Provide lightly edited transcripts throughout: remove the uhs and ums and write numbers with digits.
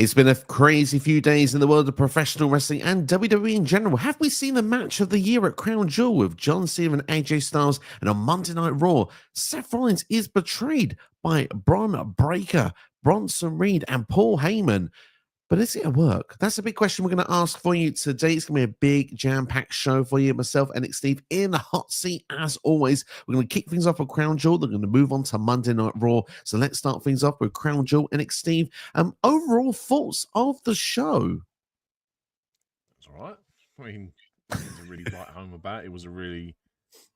It's been a crazy few days in the world of professional wrestling and WWE in general. Have we seen the match of the year at Crown Jewel with John Cena and AJ Styles? And on Monday Night Raw, Seth Rollins is betrayed by Bron Breakker, Bronson Reed, and Paul Heyman. But is it a work? That's a big question we're going to ask for you today. It's going to be a big jam-packed show for you. Myself and Steve in the hot seat as always. We're going to kick things off with Crown Jewel. They're going to move on to Monday Night Raw. So let's start things off with Crown Jewel and Steve. Overall thoughts of the show? That's all right. I mean, nothing to really write home about. It was a really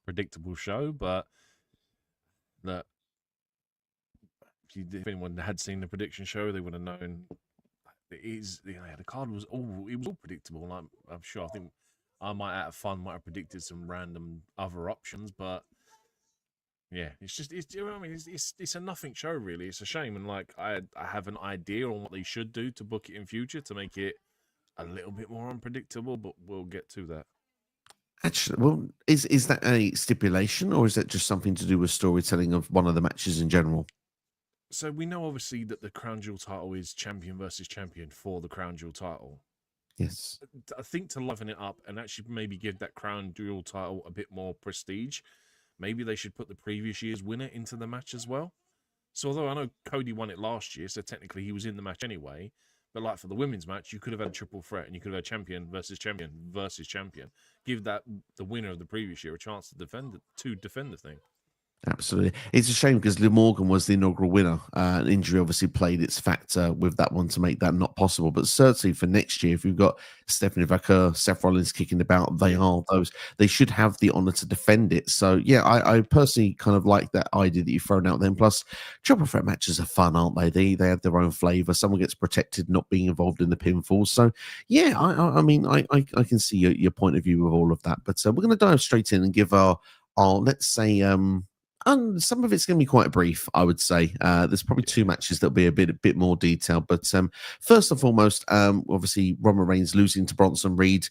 predictable show, but that if anyone had seen the prediction show, they would have known. The card was all predictable. And I'm sure. I think I might, out of fun, might have predicted some random other options, but yeah, it's a nothing show really. It's a shame, and like I have an idea on what they should do to book it in future to make it a little bit more unpredictable, but we'll get to that. Actually, well, is that a stipulation, or is that just something to do with storytelling of one of the matches in general? So we know obviously that the Crown Jewel title is champion versus champion for the Crown Jewel title. Yes. I think to liven it up and actually maybe give that Crown Jewel title a bit more prestige, maybe they should put the previous year's winner into the match as well. So although I know Cody won it last year, so technically he was in the match anyway, but like for the women's match, you could have had a triple threat and you could have had champion versus champion versus champion. Give that the winner of the previous year a chance to defend the thing. Absolutely. It's a shame because Liv Morgan was the inaugural winner. An injury obviously played its factor with that one to make that not possible. But certainly for next year, if you've got Stephanie Vaquer, Seth Rollins kicking about, they should have the honor to defend it. So, yeah, I personally kind of like that idea that you've thrown out there. And plus, triple threat matches are fun, aren't they? They have their own flavor. Someone gets protected not being involved in the pinfall. So, yeah, I mean, I can see your point of view with all of that. But we're going to dive straight in and give our let's say, and some of it's going to be quite brief, I would say. There's probably two matches that'll be a bit more detailed. But first and foremost, obviously, Roman Reigns losing to Bronson Reed.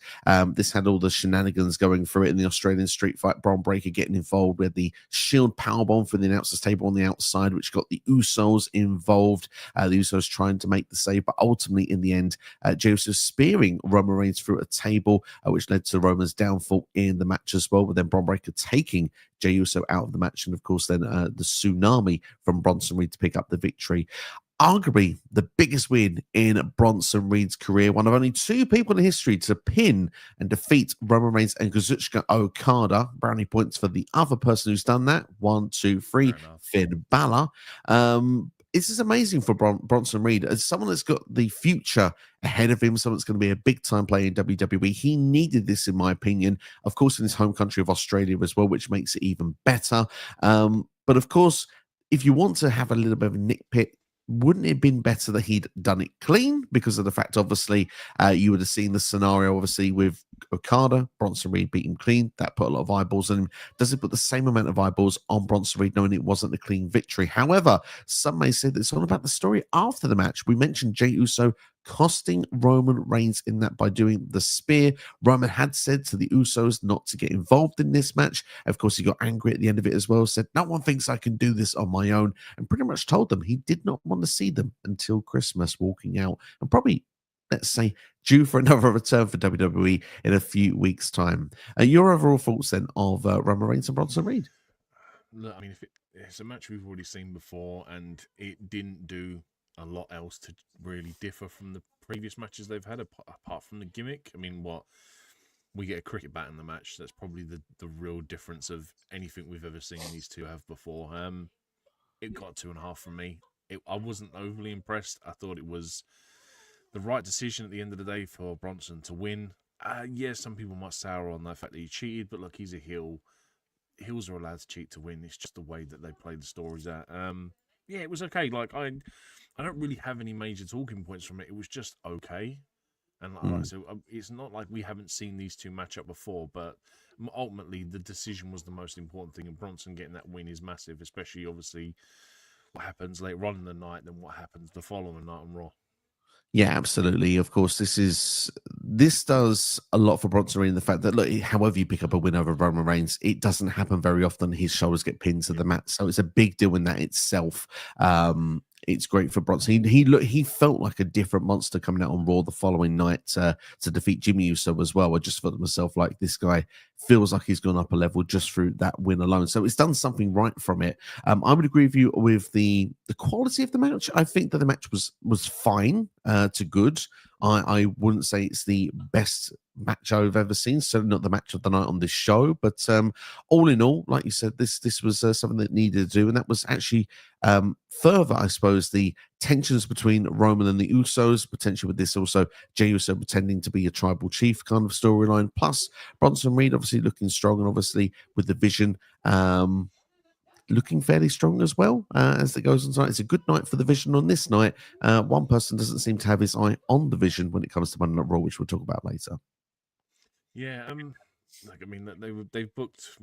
This had all the shenanigans going through it in the Australian street fight. Bron Breakker getting involved with the Shield powerbomb from the announcers table on the outside, which got the Usos involved. The Usos trying to make the save, but ultimately, in the end, Jey Uso spearing Roman Reigns through a table, which led to Roman's downfall in the match as well. But then Bron Breakker taking Jey Uso out of the match, and of course then the tsunami from Bronson Reed to pick up the victory. Arguably the biggest win in Bronson Reed's career, one of only two people in history to pin and defeat Roman Reigns and Kazuchika Okada. Brownie points for the other person who's done that. 1, 2, 3, Finn Balor. This is amazing for Bronson Reed as someone that's got the future ahead of him, someone that's going to be a big-time player in WWE. He needed this, in my opinion, of course, in his home country of Australia as well, which makes it even better. But, of course, if you want to have a little bit of a nitpick, wouldn't it have been better that he'd done it clean? Because of the fact, obviously, you would have seen the scenario, obviously, with Okada, Bronson Reed beat him clean. That put a lot of eyeballs on him. Does it put the same amount of eyeballs on Bronson Reed, knowing it wasn't a clean victory? However, some may say that it's all about the story after the match. We mentioned Jey Uso costing Roman Reigns in that by doing the spear. Roman had said to the Usos not to get involved in this match. Of course, he got angry at the end of it as well, said, no one thinks I can do this on my own, and pretty much told them he did not want to see them until Christmas, walking out and probably, let's say, due for another return for WWE in a few weeks' time. Your overall thoughts then of Roman Reigns and Bronson Reed? Look, I mean, if it's a match we've already seen before, and it didn't do a lot else to really differ from the previous matches they've had, apart from the gimmick. I mean, we get a cricket bat in the match. That's probably the real difference of anything we've ever seen these two have before. It got 2.5 from me. I wasn't overly impressed. I thought it was the right decision at the end of the day for Bronson to win. Yeah, some people might sour on the fact that he cheated, but look, he's a heel. Heels are allowed to cheat to win. It's just the way that they play the stories out. Yeah, it was okay. Like I don't really have any major talking points from it. It was just okay. And like I said, it's not like we haven't seen these two match up before, but ultimately the decision was the most important thing, and Bronson getting that win is massive, especially obviously what happens later on in the night than what happens the following night on Raw. Yeah, absolutely. Of course, this does a lot for Bronson Reed in the fact that, look, however you pick up a win over Roman Reigns, it doesn't happen very often. His shoulders get pinned to the mat, so it's a big deal in that itself. it's great for Bronson. He felt like a different monster coming out on Raw the following night to defeat Jimmy Uso as well. I just felt to myself like this guy feels like he's gone up a level just through that win alone. So it's done something right from it. I would agree with you with the quality of the match. I think that the match was fine to good. I wouldn't say it's the best match I've ever seen. Certainly not the match of the night on this show. But all in all, like you said, this was something that needed to do, and that was actually further, I suppose, the tensions between Roman and the Usos, potentially with this also Jey Uso pretending to be a tribal chief kind of storyline, plus Bronson Reed obviously looking strong, and obviously with the Vision looking fairly strong as well as it goes on tonight. It's a good night for the Vision on this night. One person doesn't seem to have his eye on the Vision when it comes to Monday Night Raw, which we'll talk about later. Yeah, like I mean, they've booked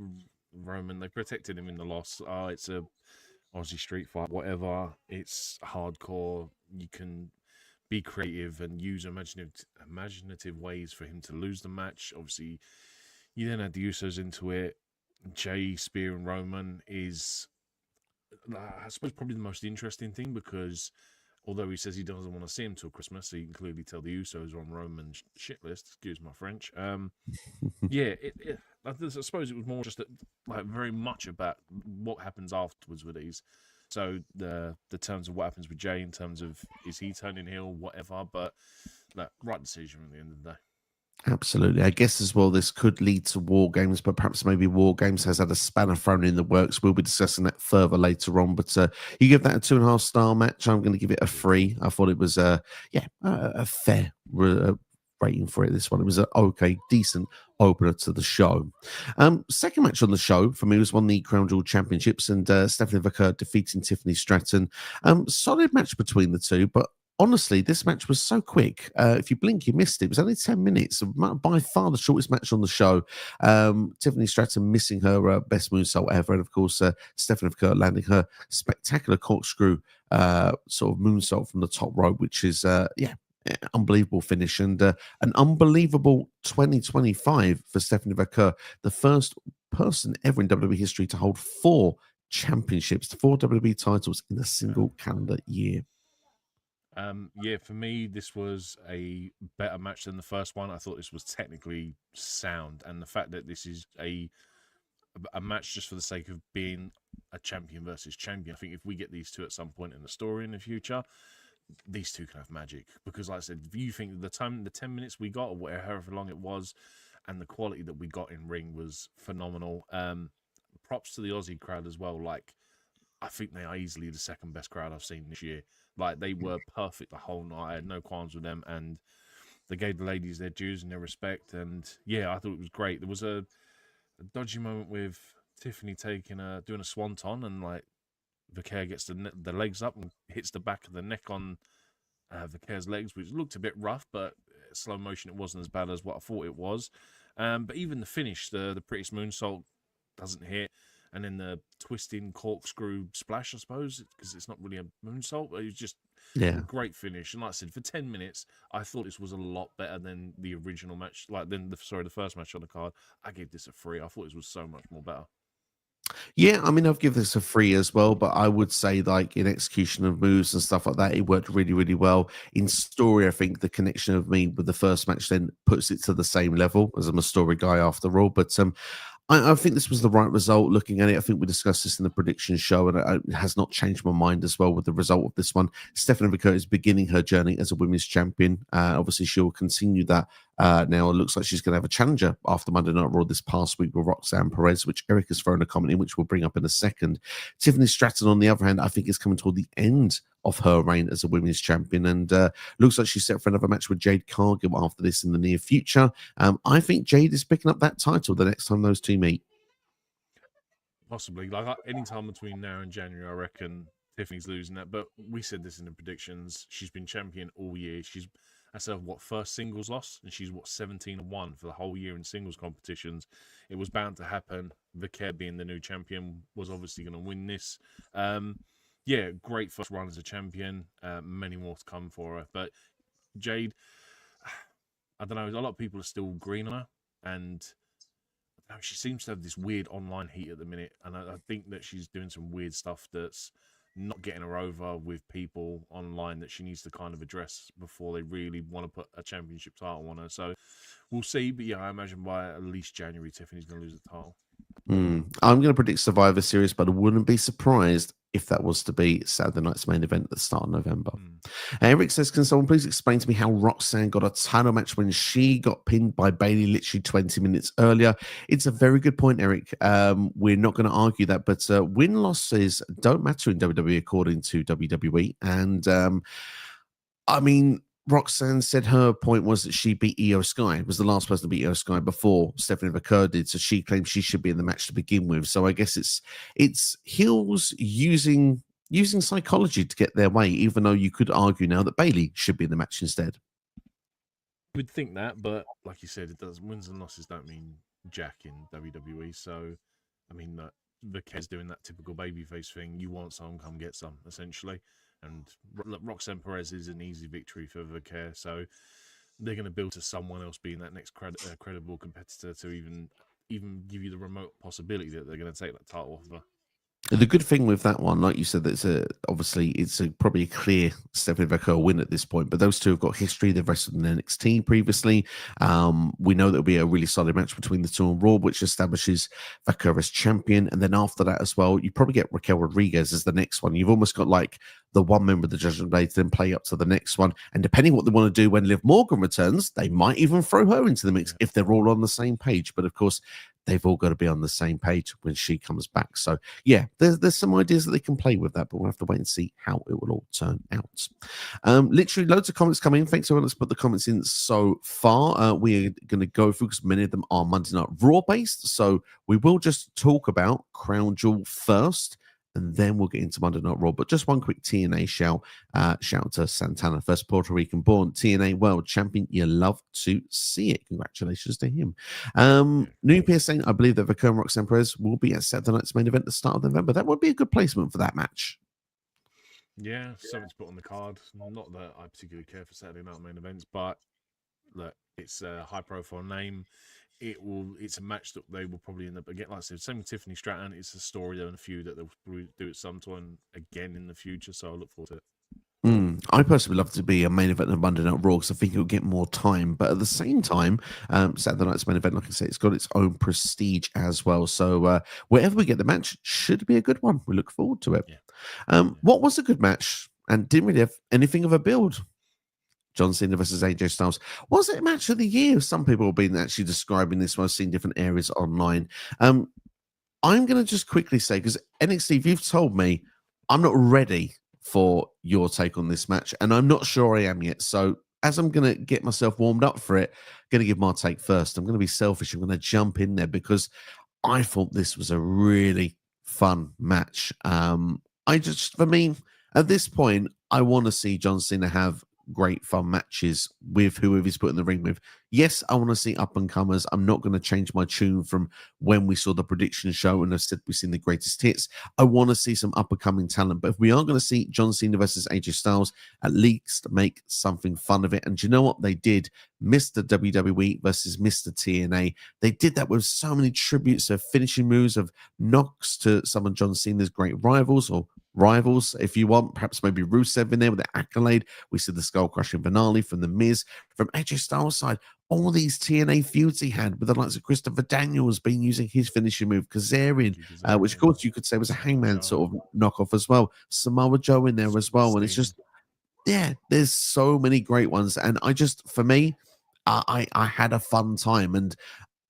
Roman. They protected him in the loss. Oh, it's a Aussie street fight, whatever. It's hardcore. You can be creative and use imaginative ways for him to lose the match. Obviously, you then add the Usos into it. Jay spearing Roman is, I suppose, probably the most interesting thing, because although he says he doesn't want to see him till Christmas, so you can clearly tell the Usos are on Roman's shit list. Excuse my French. Yeah, I suppose it was more just like very much about what happens afterwards with these. So the terms of what happens with Jay in terms of, is he turning heel, whatever. But right decision at the end of the day. Absolutely. I guess as well, this could lead to War Games, but perhaps maybe War Games has had a spanner thrown in the works. We'll be discussing that further later on. But you give that a 2.5 star match. I'm going to give it a 3. I thought it was, a fair rating for it. This one, it was an okay, decent opener to the show. Second match on the show for me was one of the Crown Jewel Championships, and Stephanie McMahon defeating Tiffany Stratton. Solid match between the two, but honestly, this match was so quick. If you blink, you missed it. It was only 10 minutes, by far the shortest match on the show. Tiffany Stratton missing her best moonsault ever. And of course, Stephanie McMahon landing her spectacular corkscrew sort of moonsault from the top rope, which is, unbelievable finish, and an unbelievable 2025 for Stephanie McMahon, the first person ever in WWE history to hold 4 championships, 4 WWE titles in a single calendar year. Yeah, for me, this was a better match than the first one. I thought this was technically sound, and the fact that this is a match just for the sake of being a champion versus champion. I think if we get these two at some point in the story in the future, these two can have magic. Because, like I said, if you think the 10 minutes we got, or however long it was, and the quality that we got in ring was phenomenal. Props to the Aussie crowd as well. Like, I think they are easily the second best crowd I've seen this year. Like, they were perfect the whole night. I had no qualms with them, and they gave the ladies their dues and their respect. And yeah, I thought it was great. There was a dodgy moment with Tiffany doing a swanton, and like Vaquer gets the legs up and hits the back of the neck on Vaquer's legs, which looked a bit rough, but slow motion, it wasn't as bad as what I thought it was. But even the finish, the prettiest moonsault doesn't hit. And then the twisting corkscrew splash, I suppose, because it's not really a moonsault, but it was just a great finish. And like I said, for 10 minutes, I thought this was a lot better than the original match, the first match on the card. I gave this a 3. I thought this was so much more better. Yeah, I mean, I've given this a 3 as well, but I would say, like, in execution of moves and stuff like that, it worked really, really well. In story, I think the connection of me with the first match then puts it to the same level, as I'm a story guy after all. But I think this was the right result. Looking at it, I think we discussed this in the prediction show, and it has not changed my mind as well with the result of this one. Stephanie McMahon is beginning her journey as a women's champion. Obviously, she will continue that. Now it looks like she's going to have a challenger after Monday Night Raw this past week with Roxanne Perez, which Eric has thrown a comment in, which we'll bring up in a second. Tiffany Stratton, on the other hand, I think is coming toward the end of her reign as a women's champion, and looks like she's set for another match with Jade Cargill after this in the near future. I think Jade is picking up that title the next time those two meet. Possibly. Like, any time between now and January, I reckon Tiffany's losing that. But we said this in the predictions. She's been champion all year. That's her first singles loss, and she's 17-1 for the whole year in singles competitions. It was bound to happen. Vaquer, being the new champion, was obviously going to win this. Yeah, great first run as a champion. Many more to come for her. But Jade, I don't know. A lot of people are still green on her, and she seems to have this weird online heat at the minute, and I think that she's doing some weird stuff that's not getting her over with people online that she needs to kind of address before they really want to put a championship title on her. So we'll see. But yeah, I imagine by at least January, Tiffany's going to lose the title. I'm going to predict Survivor Series, but I wouldn't be surprised if that was to be Saturday night's main event at the start of November. Eric says, can someone please explain to me how Roxanne got a title match when she got pinned by Bailey literally 20 minutes earlier? It's a very good point, Eric. We're not going to argue that, but win-losses don't matter in WWE according to WWE. And I mean, Roxanne said her point was that she beat Io Sky, was the last person to beat Io Sky before Stephanie McCurr did. So she claims she should be in the match to begin with. So I guess it's heels using psychology to get their way, even though you could argue now that Bailey should be in the match instead. You would think that, but like you said, it does. Wins and losses don't mean jack in WWE. So, I mean, Vickers doing that typical babyface thing. You want some, come get some, essentially. And Roxanne Perez is an easy victory for Vickers. So they're going to build to someone else being that next credible competitor to even give you the remote possibility that they're going to take that title off of her. The good thing with that one, like you said, that's obviously it's probably a clear Stephanie McCurr win at this point. But those two have got history. They've wrestled in NXT previously. We know there'll be a really solid match between the two on Raw, which establishes McCurr as champion. And then after that as well, you probably get Raquel Rodriguez as the next one. You've almost got like the one member of the Judgment Day to then play up to the next one. And depending what they want to do when Liv Morgan returns, they might even throw her into the mix if they're all on the same page. But of course, they've all got to be on the same page when she comes back. So, yeah, there's some ideas that they can play with that, but we'll have to wait and see how it will all turn out. Literally, loads of comments coming in. Thanks everyone that's put the comments in so far. We're going to go through because many of them are Monday Night Raw based. So we will just talk about Crown Jewel first, and then we'll get into Monday Night Raw. But just one quick TNA shout out to Santana, first Puerto Rican born TNA World Champion. You love to see it. Congratulations to him. New PS saying, I believe that Vickers and Roxanne Perez will be at Saturday night's main event at the start of November. That would be a good placement for that match. Yeah, something to put on the card. Not that I particularly care for Saturday night main events, but look, it's a high-profile name. It's a match that they will probably end up again. Like I said, same with Tiffany Stratton. It's a story and a feud that they'll probably do at some time again in the future. So I look forward to it. I personally love to be a main event of Monday Night Raw because I think it'll get more time. But at the same time, Saturday night's main event, like I say, it's got its own prestige as well. So wherever we get the match, should be a good one. We look forward to it. What was a good match and didn't really have anything of a build? John Cena versus AJ Styles. Was it match of the year? Some people have been actually describing this one. I've seen different areas online. I'm going to just quickly say, because NXT, if you've told me I'm not ready for your take on this match, and I'm not sure I am yet. So as I'm going to get myself warmed up for it, I'm going to give my take first. I'm going to be selfish. I'm going to jump in there because I thought this was a really fun match. For me, at this point, I want to see John Cena have great fun matches with whoever he's put in the ring with. Yes, I want to see up and comers. I'm not going to change my tune from when we saw the prediction show and I said we've seen the greatest hits. I want to see some up and coming talent. But if we are going to see John Cena versus AJ Styles, at least make something fun of it. And do you know what they did? Mr. WWE versus Mr. TNA. They did that with so many tributes of finishing moves, of knocks to some of John Cena's great rivals, or rivals, if you want. Perhaps maybe Rusev in there with the accolade. We see the skull crushing finale from The Miz. From AJ Styles' side, all these TNA feuds he had with the likes of Christopher Daniels being using his finishing move, Kazarian, which of course you could say was a Hangman sort of knockoff as well. Samoa Joe in there as well. And it's just, yeah, there's so many great ones. And for me, I had a fun time and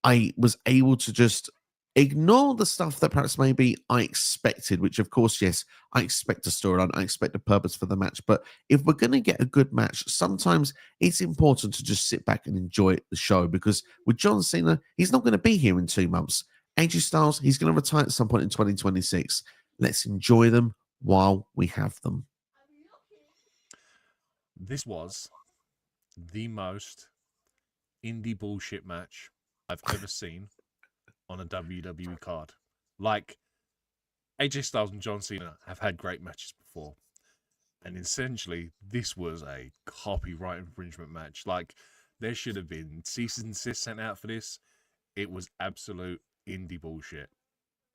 I was able to just ignore the stuff that perhaps maybe I expected, which of course, yes, I expect a storyline, I expect a purpose for the match. But if we're going to get a good match, sometimes it's important to just sit back and enjoy the show, because with John Cena, he's not going to be here in 2 months. AJ Styles, he's going to retire at some point in 2026. Let's enjoy them while we have them. This was the most indie bullshit match I've ever seen on a WWE card. Like, AJ Styles and John Cena have had great matches before, and essentially this was a copyright infringement match. Like, there should have been cease and desist sent out for this. It was absolute indie bullshit.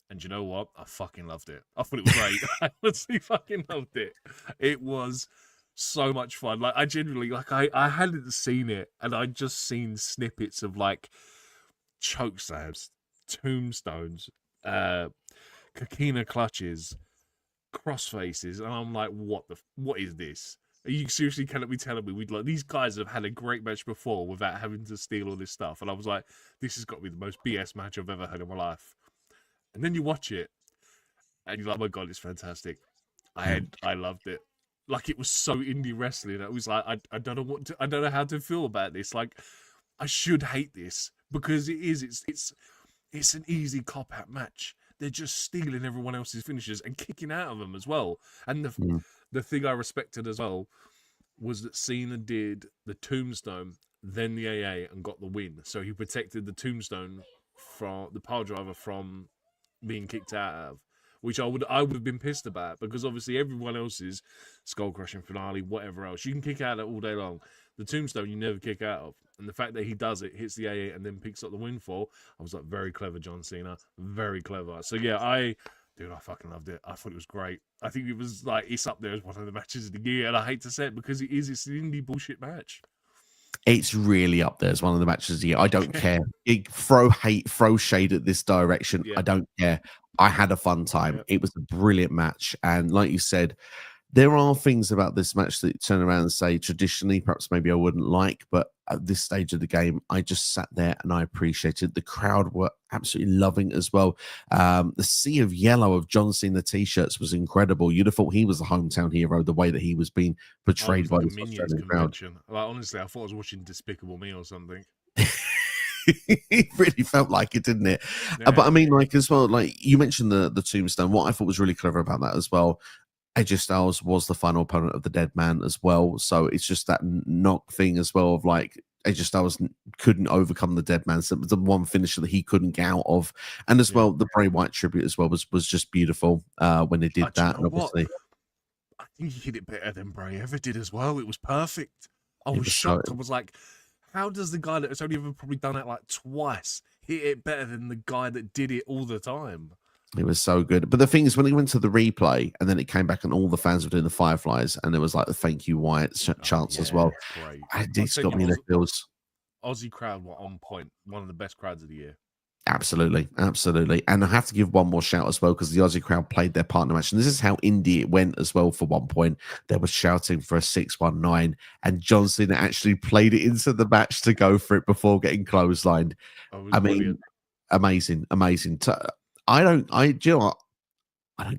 And you know what? I fucking loved it. I thought it was great. I honestly fucking loved it. It was so much fun. Like, I genuinely, like, I hadn't seen it, and I'd just seen snippets of, like, choke slams, tombstones, Kakina clutches, cross faces, and I'm like, what is this? You seriously cannot be telling me these guys have had a great match before without having to steal all this stuff. And I was like, this has got to be the most BS match I've ever had in my life. And then you watch it, and you're like, oh my god, it's fantastic. I loved it. Like, it was so indie wrestling. It was like, I don't know I don't know how to feel about this. Like, I should hate this because it is. It's an easy cop out match. They're just stealing everyone else's finishes and kicking out of them as well. And the thing I respected as well was that Cena did the tombstone, then the AA, and got the win. So he protected the tombstone from the pile driver from being kicked out of, which I would have been pissed about, because obviously everyone else's skull crushing finale, whatever else, you can kick out of it all day long. The tombstone you never kick out of, and the fact that he does it, hits the AA, and then picks up the win for, I was like, very clever, John Cena, very clever. So yeah, I fucking loved it. I thought it was great. I think it was like, it's up there as one of the matches of the year, and I hate to say it because it's an indie bullshit match. It's really up there as one of the matches of the year. I don't care. Throw hate, throw shade at this direction. I don't care. I had a fun time. It was a brilliant match. And like you said, there are things about this match that you turn around and say traditionally, perhaps maybe I wouldn't like, but at this stage of the game, I just sat there and I appreciated. The crowd were absolutely loving as well. The sea of yellow of John Cena t-shirts was incredible. You'd have thought he was the hometown hero, the way that he was being portrayed by the Australian crowd. Like, honestly, I thought I was watching Despicable Me or something. It really felt like it, didn't it? Yeah. But I mean, like, as well, like you mentioned the tombstone. What I thought was really clever about that as well, AJ Styles was the final opponent of the Dead Man as well. So it's just that knock thing as well of like AJ Styles couldn't overcome the Dead Man. So it was the one finisher that he couldn't get out of. And as well, the Bray Wyatt tribute as well was just beautiful when they did that. And obviously, I think he hit it better than Bray ever did as well. It was perfect. I was shocked. I was like, how does the guy that's only ever probably done it like twice hit it better than the guy that did it all the time? It was so good. But the thing is, when he went to the replay and then it came back and all the fans were doing the Fireflies and there was like the thank you Wyatt chants as well. Great. It's got me in the feels. Aussie crowd were on point. One of the best crowds of the year. Absolutely. Absolutely. And I have to give one more shout as well, because the Aussie crowd played their partner match. And this is how indie it went as well for one point. They were shouting for a 619 and John Cena actually played it into the match to go for it before getting clotheslined. I mean, amazing. I don't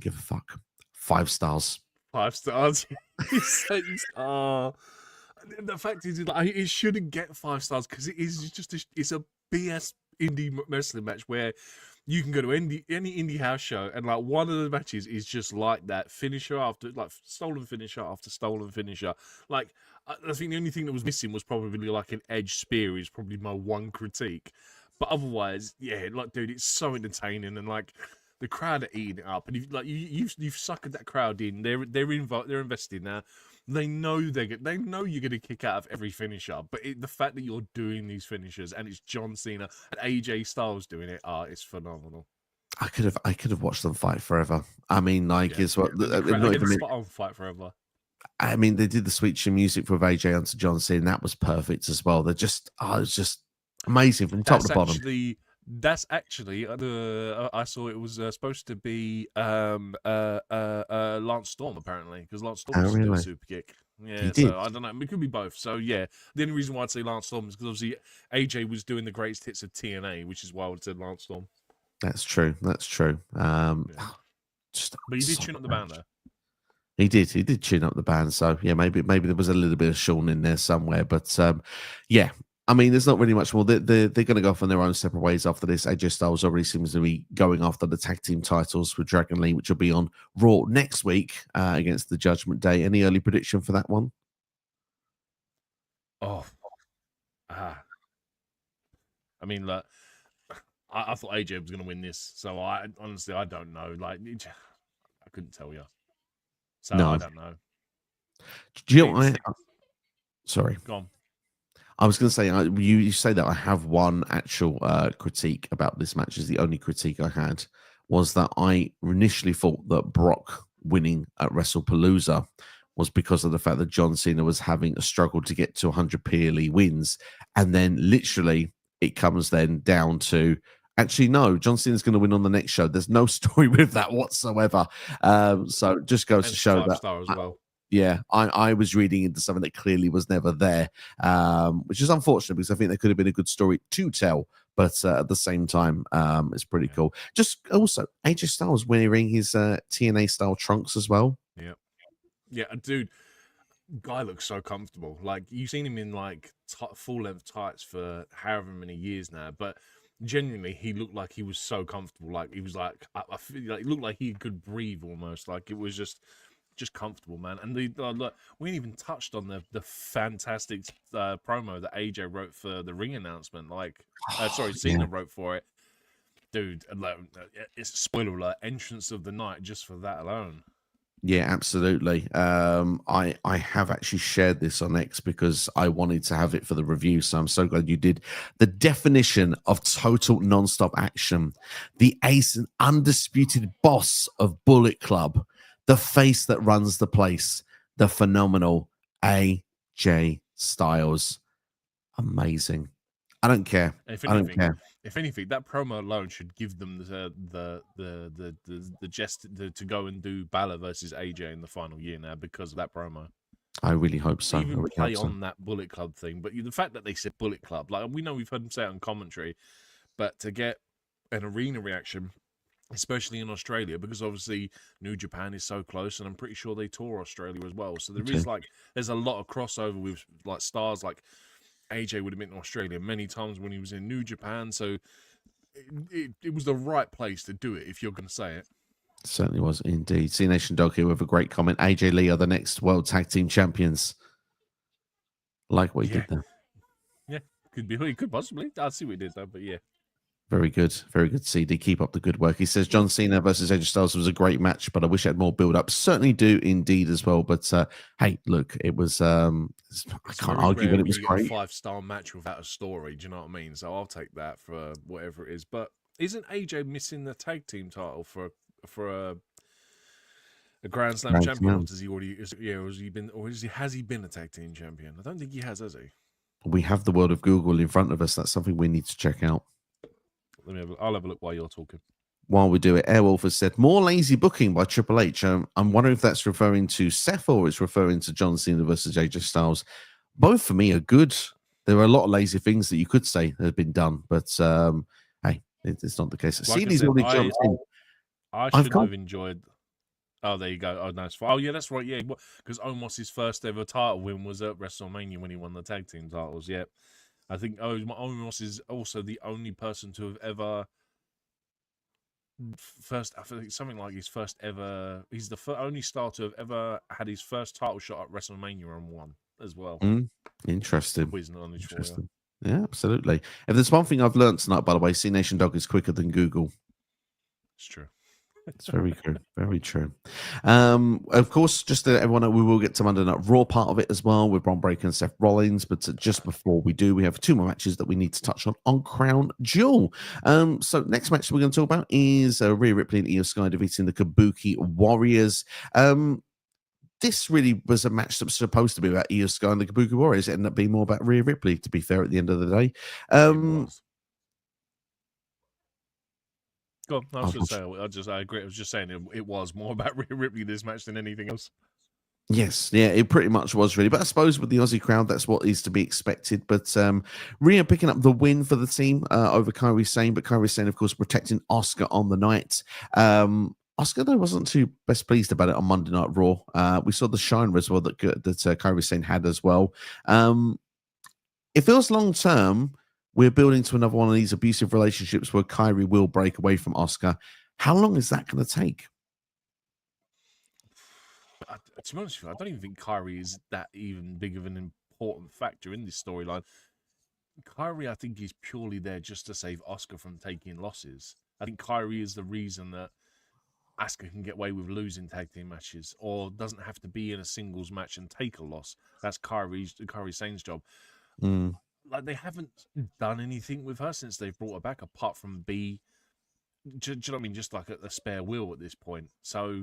give a fuck. 5 stars. 5 stars. The fact is, like, it shouldn't get 5 stars because it is just it's a BS indie wrestling match where you can go to any indie house show and like one of the matches is just like that finisher after like stolen finisher after stolen finisher. Like, I think the only thing that was missing was probably like an edge spear is probably my one critique. But otherwise, yeah, like, dude, it's so entertaining, and like the crowd are eating it up, and you've suckered that crowd in. They're invested now. They know you're going to kick out of every finisher, but the fact that you're doing these finishers and it's John Cena and AJ Styles doing it, it's phenomenal. I could have watched them fight forever. I mean, like, it's what spot on fight forever. I mean, they did the sweet chin music with AJ onto John Cena, and that was perfect as well. They're just, it's just amazing from top to bottom. That's actually I saw it was supposed to be Lance Storm, apparently, because Lance Storm was doing a super kick. Yeah, so I don't know. It could be both. So yeah, the only reason why I'd say Lance Storm is because obviously AJ was doing the greatest hits of TNA, which is why I would say Lance Storm. That's true. But he did tune up the band though. He did tune up the band. So yeah, maybe there was a little bit of Sean in there somewhere. But yeah. I mean, there's not really much more. They're going to go off on their own separate ways after this. AJ Styles already seems to be going after the tag team titles with Dragon Lee, which will be on Raw next week against the Judgment Day. Any early prediction for that one? I mean, look, I thought AJ was going to win this, so I honestly don't know. Like, I couldn't tell you, so no. I don't know. Do you know? Sorry, go on. I was going to say, you say that I have one actual critique about this match. Is the only critique I had was that I initially thought that Brock winning at WrestlePalooza was because of the fact that John Cena was having a struggle to get to 100 PLE wins. And then literally it comes then down to actually, no, John Cena's going to win on the next show. There's no story with that whatsoever. So it just goes And to it's show that. 5-star as well. Yeah, I was reading into something that clearly was never there, which is unfortunate because I think there could have been a good story to tell. But at the same time, it's pretty cool. Just also, AJ Styles wearing his TNA style trunks as well. Yeah. Yeah, dude, guy looks so comfortable. Like, you've seen him in like full length tights for however many years now, but genuinely, he looked like he was so comfortable. Like, he was like, I feel like it looked like he could breathe almost. Like, it was just comfortable, man. And look, we ain't even touched on the fantastic promo that AJ wrote for the ring announcement. Like, sorry, Cena wrote for it. Dude, it's spoiler alert, entrance of the night just for that alone. Yeah, absolutely. I have actually shared this on X because I wanted to have it for the review, so I'm so glad you did. The definition of total non-stop action, the ace and undisputed boss of Bullet Club, the face that runs the place, the phenomenal AJ Styles. Amazing. I don't care. If I don't care. anything, that promo alone should give them the jest to go and do Balor versus AJ in the final year now because of that promo. I really hope so. Even really play hope so. on that Bullet Club thing, but the fact that they said Bullet Club, like, we know we've heard them say it on commentary, but to get an arena reaction, especially in Australia, because obviously New Japan is so close, and I'm pretty sure they tour Australia as well. So there's a lot of crossover with like stars. Like, AJ would have been in Australia many times when he was in New Japan, so it was the right place to do it, if you're going to say it. Certainly was indeed. C Nation Dog here with a great comment. AJ Lee are the next World Tag Team Champions. Like what he did there. Yeah, could be. He could possibly. I'll see what he did though, but yeah. Very good. Very good, CD. Keep up the good work. He says John Cena versus AJ Styles was a great match, but I wish it had more build up. Certainly do indeed as well. But hey, look, it was I can't argue that it was great. A 5-star match without a story, do you know what I mean? So I'll take that for whatever it is. But isn't AJ missing the tag team title for a Grand Slam champion? Or does he already has he been a tag team champion? I don't think he has he? We have the world of Google in front of us. That's something we need to check out. I'll have a look while you're talking. While we do it, Airwolf has said more lazy booking by Triple H. I'm wondering if that's referring to Seth or it's referring to John Cena versus AJ Styles. Both for me are good. There are a lot of lazy things that you could say that have been done, but hey, it's not the case. Like Cena's already jumped in. I should have enjoyed. Oh, there you go. Oh, nice. Oh, yeah, that's right. Yeah, because Omos's first ever title win was at WrestleMania when he won the tag team titles. Yeah. I think Omos is also the only person to have ever I think something like his first ever. He's the only star to have ever had his first title shot at WrestleMania and won as well. Interesting. Interesting. Yeah, absolutely. If there's one thing I've learned tonight, by the way, C Nation Dog is quicker than Google. It's true. It's very true. Very true. Of course, just to everyone know, we will get to Monday Night Raw part of it as well with Bron Breakker and Seth Rollins. But just before we do, we have 2 more matches that we need to touch on Crown Jewel. So next match we're going to talk about is Rhea Ripley and Io Sky defeating the Kabuki Warriors. This really was a match that was supposed to be about Io Sky and the Kabuki Warriors. It ended up being more about Rhea Ripley, to be fair, at the end of the day. Go on, I agree. I was just saying it was more about Rhea Ripley this match than anything else. Yes, yeah, it pretty much was really. But I suppose with the Aussie crowd, that's what is to be expected. But Rhea picking up the win for the team over Kairi Sane. But Kairi Sane, of course, protecting Asuka on the night. Asuka, though, wasn't too best pleased about it on Monday Night Raw. We saw the shiner as well that Kairi Sane had as well. It feels long term. We're building to another one of these abusive relationships where Kairi will break away from Asuka. How long is that going to take? To be honest with you, I don't even think Kairi is that even big of an important factor in this storyline. Kairi, I think, is purely there just to save Asuka from taking losses. I think Kairi is the reason that Asuka can get away with losing tag team matches or doesn't have to be in a singles match and take a loss. That's Kairi Sane's job. Like, they haven't done anything with her since they've brought her back, apart from be do you know what I mean? Just like a spare wheel at this point. So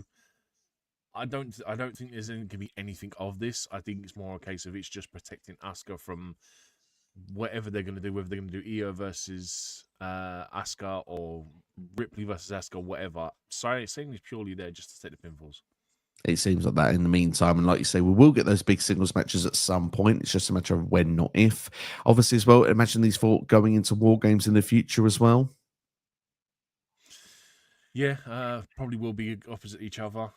I don't think there's going to be anything of this. I think it's more a case of it's just protecting Asuka from whatever they're going to do, whether they're going to do Io versus Asuka or Ripley versus Asuka, whatever. Sorry, saying is purely there just to take the pinfalls. It seems like that in the meantime. And like you say, we will get those big singles matches at some point. It's just a matter of when, not if. Obviously, as well, imagine these four going into War Games in the future as well. Yeah, probably will be opposite each other.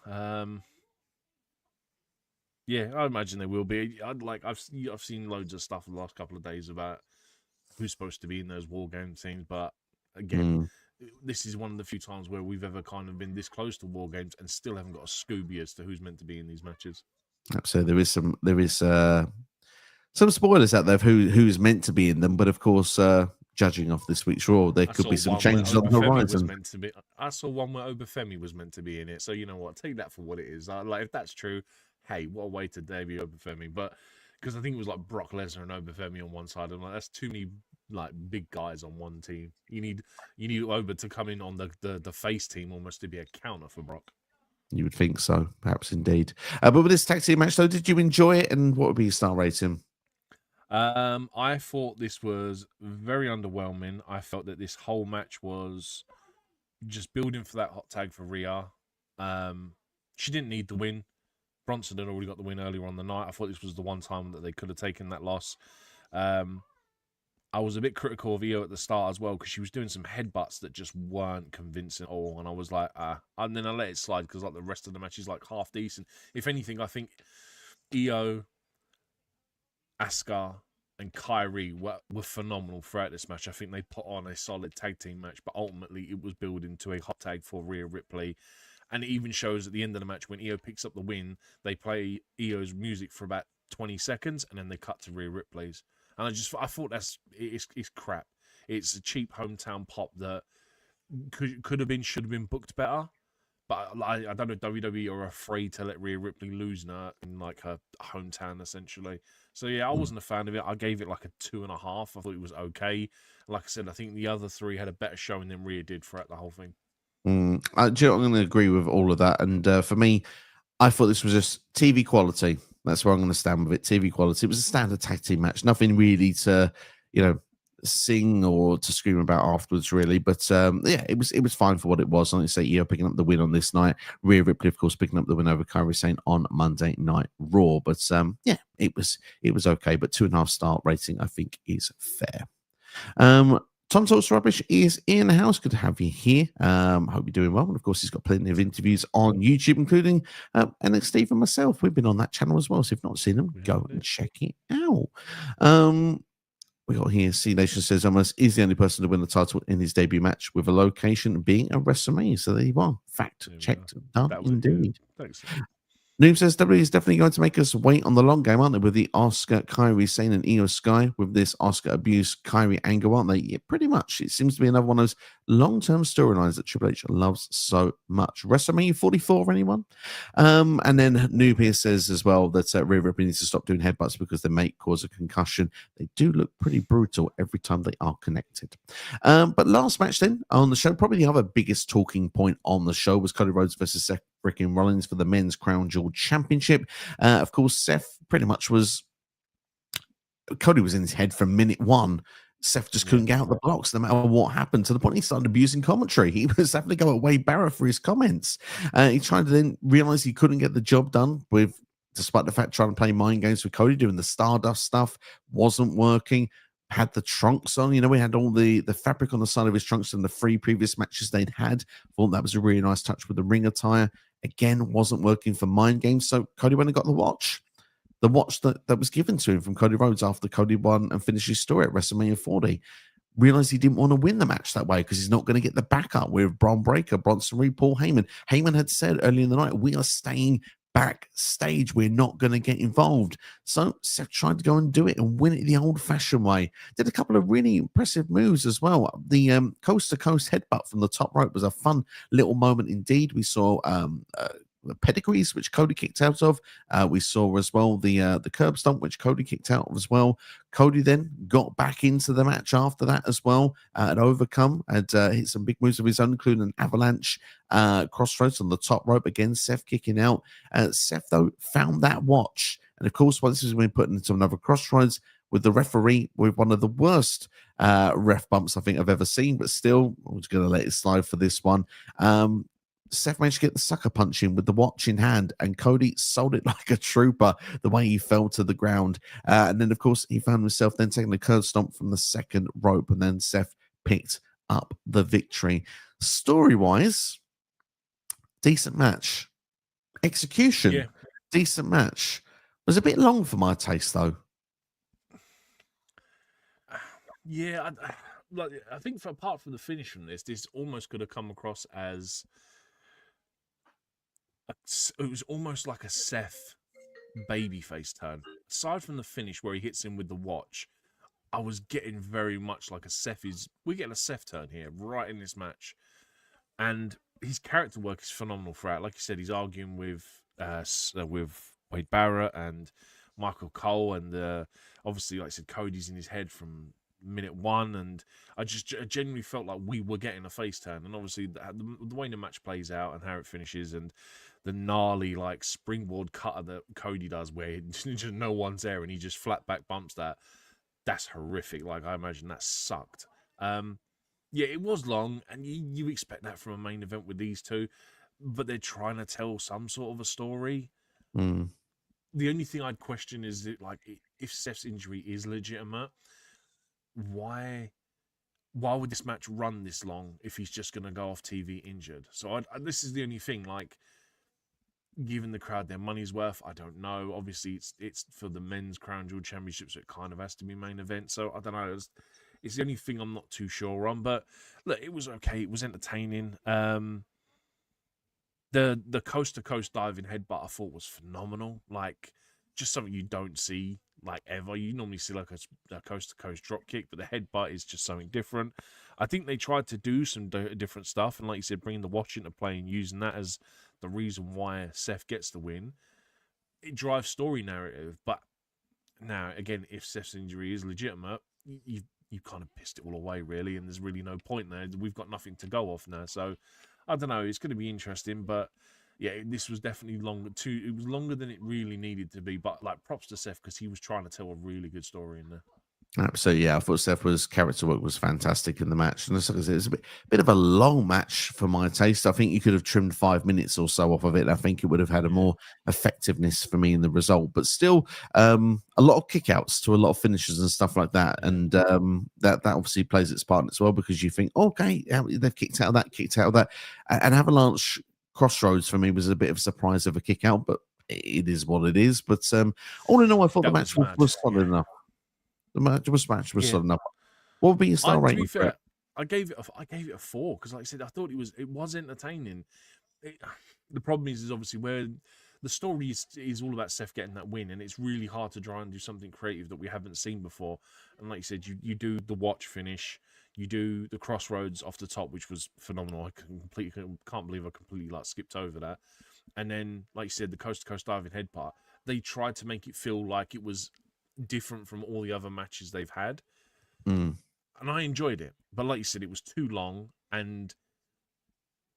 Yeah, I imagine they will be. I've seen loads of stuff in the last couple of days about who's supposed to be in those War Game teams, but again, this is one of the few times where we've ever kind of been this close to War Games and still haven't got a Scooby as to who's meant to be in these matches. Absolutely, there is some spoilers out there of who's meant to be in them, but of course, judging off this week's Raw, there could be some changes on the horizon. I saw one where Obafemi was meant to be in it, so you know what? Take that for what it is. Like if that's true, hey, what a way to debut Obafemi. But because I think it was like Brock Lesnar and Obafemi on one side, and like that's too many like big guys on one team. You need Oba to come in on the face team almost to be a counter for Brock. You would think so, perhaps indeed. But with this tag team match, though, did you enjoy it, and what would be your star rating? I thought this was very underwhelming. I felt that this whole match was just building for that hot tag for Rhea. She didn't need the win. Bronson had already got the win earlier on the night. I thought this was the one time that they could have taken that loss. I was a bit critical of Io at the start as well because she was doing some headbutts that just weren't convincing at all, and I was like, and then I let it slide because like the rest of the match is like half decent. If anything, I think Io, Asuka, and Kyrie were phenomenal throughout this match. I think they put on a solid tag team match, but ultimately it was building to a hot tag for Rhea Ripley. And it even shows at the end of the match when Io picks up the win, they play Io's music for about 20 seconds and then they cut to Rhea Ripley's. And I thought it's crap. It's a cheap hometown pop that should have been booked better. But I don't know, WWE are afraid to let Rhea Ripley lose now in like her hometown essentially. So yeah, I wasn't a fan of it. I gave it like a 2.5. I thought it was okay. Like I said, I think the other three had a better showing than Rhea did throughout the whole thing. I'm going to agree with all of that. And for me, I thought this was just TV quality. That's where I'm going to stand with it. TV quality. It was a standard tag team match. Nothing really to, sing or to scream about afterwards, really. But yeah, it was fine for what it was. Like I say, Io picking up the win on this night. Rhea Ripley, of course, picking up the win over Kairi Sane on Monday Night Raw. But yeah, it was okay. But 2.5 star rating, I think, is fair. Tom Talks Rubbish is in the house. Good to have you here. Hope you're doing well. And of course, he's got plenty of interviews on YouTube, including NXT and myself. We've been on that channel as well. So if you've not seen them, go and check it out. We got here, C Nation says almost is the only person to win the title in his debut match with a location being a WrestleMania. So there you are. Fact checked. Done indeed. Thanks. Noob says WWE is definitely going to make us wait on the long game, aren't they? With the Asuka, Kairi Sane, and Io Sky, with this Asuka abuse, Kairi angle, aren't they? Yeah, pretty much. It seems to be another one of those long-term storylines that Triple H loves so much. WrestleMania 44, anyone? And then Noob here says as well that Rhea Ripley needs to stop doing headbutts because they may cause a concussion. They do look pretty brutal every time they are connected. But last match then on the show, probably the other biggest talking point on the show was Cody Rhodes versus Seth freaking Rollins for the men's Crown Jewel Championship. Of course, Seth pretty much Cody was in his head from minute one. Seth just couldn't get out the blocks no matter what happened, to the point he started abusing commentary. He was having to go at Wade Barrett for his comments. He tried to then realize he couldn't get the job done despite the fact trying to play mind games with Cody, doing the Stardust stuff, wasn't working. Had the trunks on, we had all the fabric on the side of his trunks from the 3 previous matches they'd had. Thought that was a really nice touch with the ring attire. Again, wasn't working for mind games. So Cody went and got the watch. The watch that was given to him from Cody Rhodes after Cody won and finished his story at WrestleMania 40. Realized he didn't want to win the match that way because he's not going to get the backup with Bron Breakker, Bronson Reed, Paul Heyman. Heyman had said earlier in the night, we are staying backstage. We're not going to get involved. So Seth tried to go and do it and win it the old-fashioned way. Did a couple of really impressive moves as well. The coast-to-coast headbutt from the top rope was a fun little moment indeed. We saw pedigrees, which Cody kicked out of. We saw as well the curb stomp, which Cody kicked out of as well. Cody then got back into the match after that as well, and overcome and hit some big moves of his own, including an avalanche crossroads on the top rope. Again, Seth kicking out. Seth, though, found that watch. And of course, once this has been put into another crossroads with the referee, with one of the worst ref bumps I think I've ever seen, but still, I'm just going to let it slide for this one. Seth managed to get the sucker punch in with the watch in hand, and Cody sold it like a trooper the way he fell to the ground. And then, of course, he found himself then taking the curb stomp from the second rope, and then Seth picked up the victory. Story-wise, decent match. Execution, decent match. It was a bit long for my taste, though. Yeah, I think apart from the finish from this almost could have come across as it was almost like a Seth babyface turn. Aside from the finish where he hits him with the watch, I was getting very much like we're getting a Seth turn here right in this match, and his character work is phenomenal throughout. Like you said, he's arguing with Wade Barrett and Michael Cole, and obviously, like I said, Cody's in his head from minute one, and I genuinely felt like we were getting a face turn. And obviously the way the match plays out and how it finishes, and the gnarly like springboard cutter that Cody does where just no one's there and he just flat back bumps that's horrific. Like, I imagine that sucked. Yeah, it was long, and you expect that from a main event with these two, but they're trying to tell some sort of a story. The only thing I'd question is that, like, if Seth's injury is legitimate, why would this match run this long if he's just going to go off TV injured? So this is the only thing, like, giving the crowd their money's worth, I don't know. Obviously, it's for the men's Crown Jewel Championship, so it kind of has to be main event. So I don't know. It's the only thing I'm not too sure on. But look, it was okay. It was entertaining. The coast to coast diving headbutt I thought was phenomenal. Like, just something you don't see like ever. You normally see like a coast to coast drop kick, but the headbutt is just something different. I think they tried to do some different stuff, and like you said, bringing the watch into play and using that as the reason why Seth gets the win. It drives story narrative, but now again, if Seth's injury is legitimate, you kind of pissed it all away, really, and there's really no point there. We've got nothing to go off now, so I don't know. It's going to be interesting, but yeah, this was definitely longer too. It was longer than it really needed to be, but like, props to Seth because he was trying to tell a really good story in there. Absolutely, yeah. I thought Seth's character work was fantastic in the match, and it's a bit of a long match for my taste. I think you could have trimmed 5 minutes or so off of it. I think it would have had a more effectiveness for me in the result, but still, a lot of kickouts to a lot of finishes and stuff like that, and that obviously plays its part as well because you think, okay, they've kicked out of that, and Avalanche Crossroads for me was a bit of a surprise of a kick out, but it is what it is. But all in all, I thought the match was solid enough. The match was solid enough. What would be your star rating? To be fair, I gave it a 4 because, like I said, I thought it was entertaining. The problem is obviously where the story is all about Seth getting that win, and it's really hard to try and do something creative that we haven't seen before. And like you said, you do the watch finish, you do the crossroads off the top, which was phenomenal. I can't believe I completely like skipped over that. And then, like you said, the coast to coast diving headbutt. They tried to make it feel like it was different from all the other matches they've had, and I enjoyed it. But like you said, it was too long, and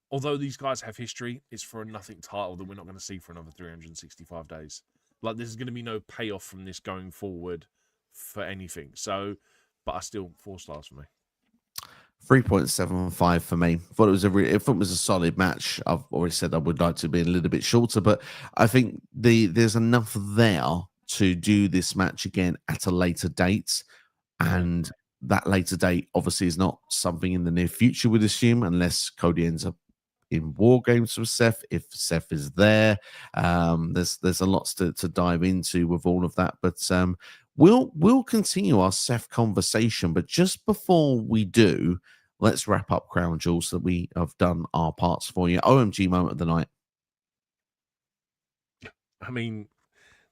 although these guys have history, it's for a nothing title that we're not going to see for another 365 days. Like, there's going to be no payoff from this going forward for anything. So, but I still 4 stars for me. 3.75 for me. Thought it was a solid match. I've already said I would like to be a little bit shorter, but I think there's enough there to do this match again at a later date, and that later date obviously is not something in the near future, we'd assume, unless Cody ends up in War Games with Seth. If Seth is there, there's a lot to dive into with all of that, but we'll continue our Seth conversation. But just before we do, let's wrap up Crown Jewel so that we have done our parts for you. OMG moment of the night. I mean,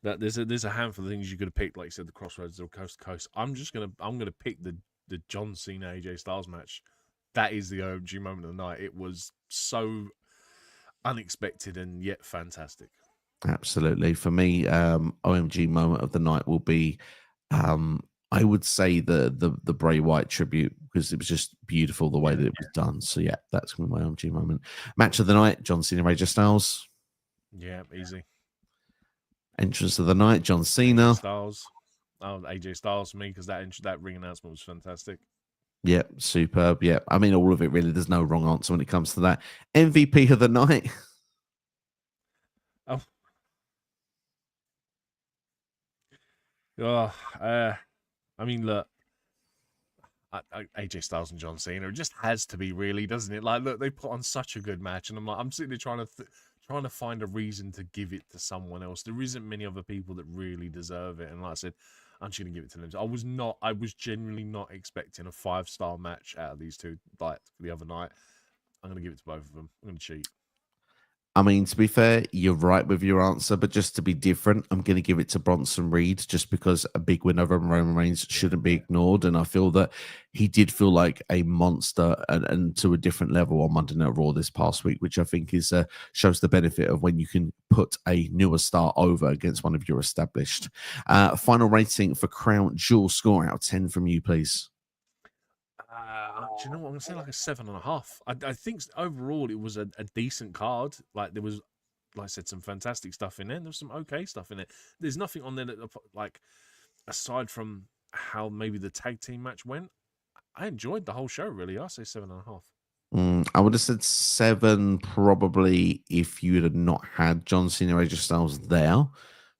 that there's a handful of things you could have picked, like you said, the crossroads or coast to coast. I'm gonna pick the John Cena AJ Styles match. That is the OMG moment of the night. It was so. unexpected and yet fantastic. Absolutely. For me, OMG moment of the night will be, I would say the Bray Wyatt tribute, because it was just beautiful the way that it was done. So yeah, that's going to be my OMG moment. Match of the night: John Cena, AJ Styles. Yeah, easy. Entrance of the night: John AJ Cena. Styles. Oh, AJ Styles for me, because that ring announcement was fantastic. Yeah, superb. Yeah, I mean, all of it really. There's no wrong answer when it comes to that. MVP of the night. Oh, oh I mean, look, AJ Styles and John Cena. It just has to be, really, doesn't it? Like, look, they put on such a good match, and I'm sitting there trying to find a reason to give it to someone else. There isn't many other people that really deserve it, and like I said, I'm just gonna give it to them. I was genuinely not expecting a 5-star match out of these two, like the other night. I'm gonna give it to both of them. I'm gonna cheat. I mean, to be fair, you're right with your answer, but just to be different, I'm going to give it to Bronson Reed, just because a big win over Roman Reigns shouldn't be ignored. And I feel that he did feel like a monster, and to a different level on Monday Night Raw this past week, which I think is shows the benefit of when you can put a newer star over against one of your established. Final rating for Crown Jewel, score out of 10 from you, please. Do you know what? I'm gonna say like a 7.5. I think overall it was a decent card. Like, there was, like I said, some fantastic stuff in there. There was some okay stuff in there. There's nothing on there that, like, aside from how maybe the tag team match went, I enjoyed the whole show, really. I say 7.5. I would have said 7 probably if you had not had John Cena, AJ Styles there.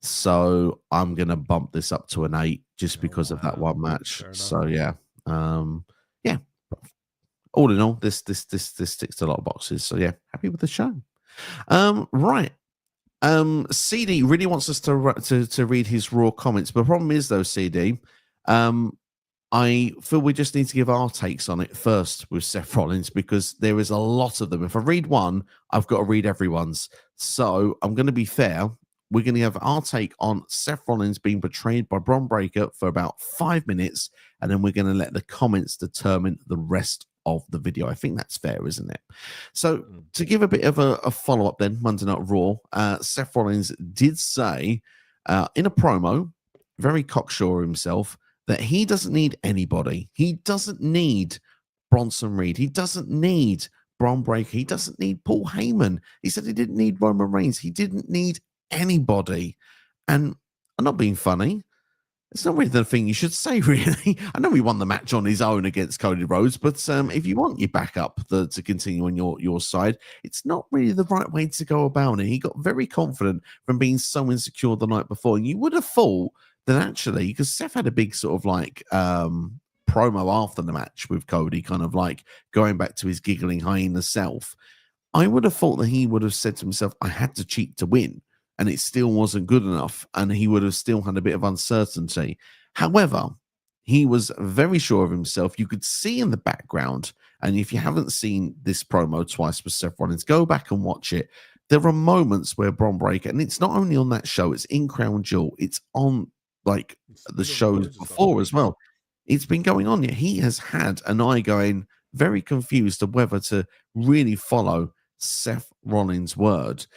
So I'm gonna bump this up to an 8 just because of that one match. So yeah, yeah. All in all, this ticks a lot of boxes. So yeah, happy with the show. Right. CD really wants us to read his raw comments, but the problem is though, CD, I feel we just need to give our takes on it first with Seth Rollins, because there is a lot of them. If I read one, I've got to read everyone's. So I'm going to be fair. We're going to have our take on Seth Rollins being betrayed by Bron Breakker for about 5 minutes, and then we're going to let the comments determine the rest of the video. I think that's fair, isn't it? So to give a bit of a follow-up then, Monday Night Raw, Seth Rollins did say in a promo, very cocksure himself, that he doesn't need anybody. He doesn't need Bronson Reed. He doesn't need Bron Breakker. He doesn't need Paul Heyman. He said he didn't need Roman Reigns. He didn't need anybody. And I'm not being funny. It's not really the thing you should say, really. I know he won the match on his own against Cody Rhodes, but if you want your backup to continue on your side, it's not really the right way to go about it. He got very confident from being so insecure the night before. And you would have thought that actually, because Seth had a big sort of like promo after the match with Cody, kind of like going back to his giggling hyena self, I would have thought that he would have said to himself, I had to cheat to win. And it still wasn't good enough. And he would have still had a bit of uncertainty. However, he was very sure of himself. You could see in the background, and if you haven't seen this promo twice with Seth Rollins, go back and watch it. There are moments where Bron Breakker, and it's not only on that show, it's in Crown Jewel, it's on like the shows before as well. It's been going on. Yet he has had an eye going, very confused of whether to really follow Seth Rollins' word.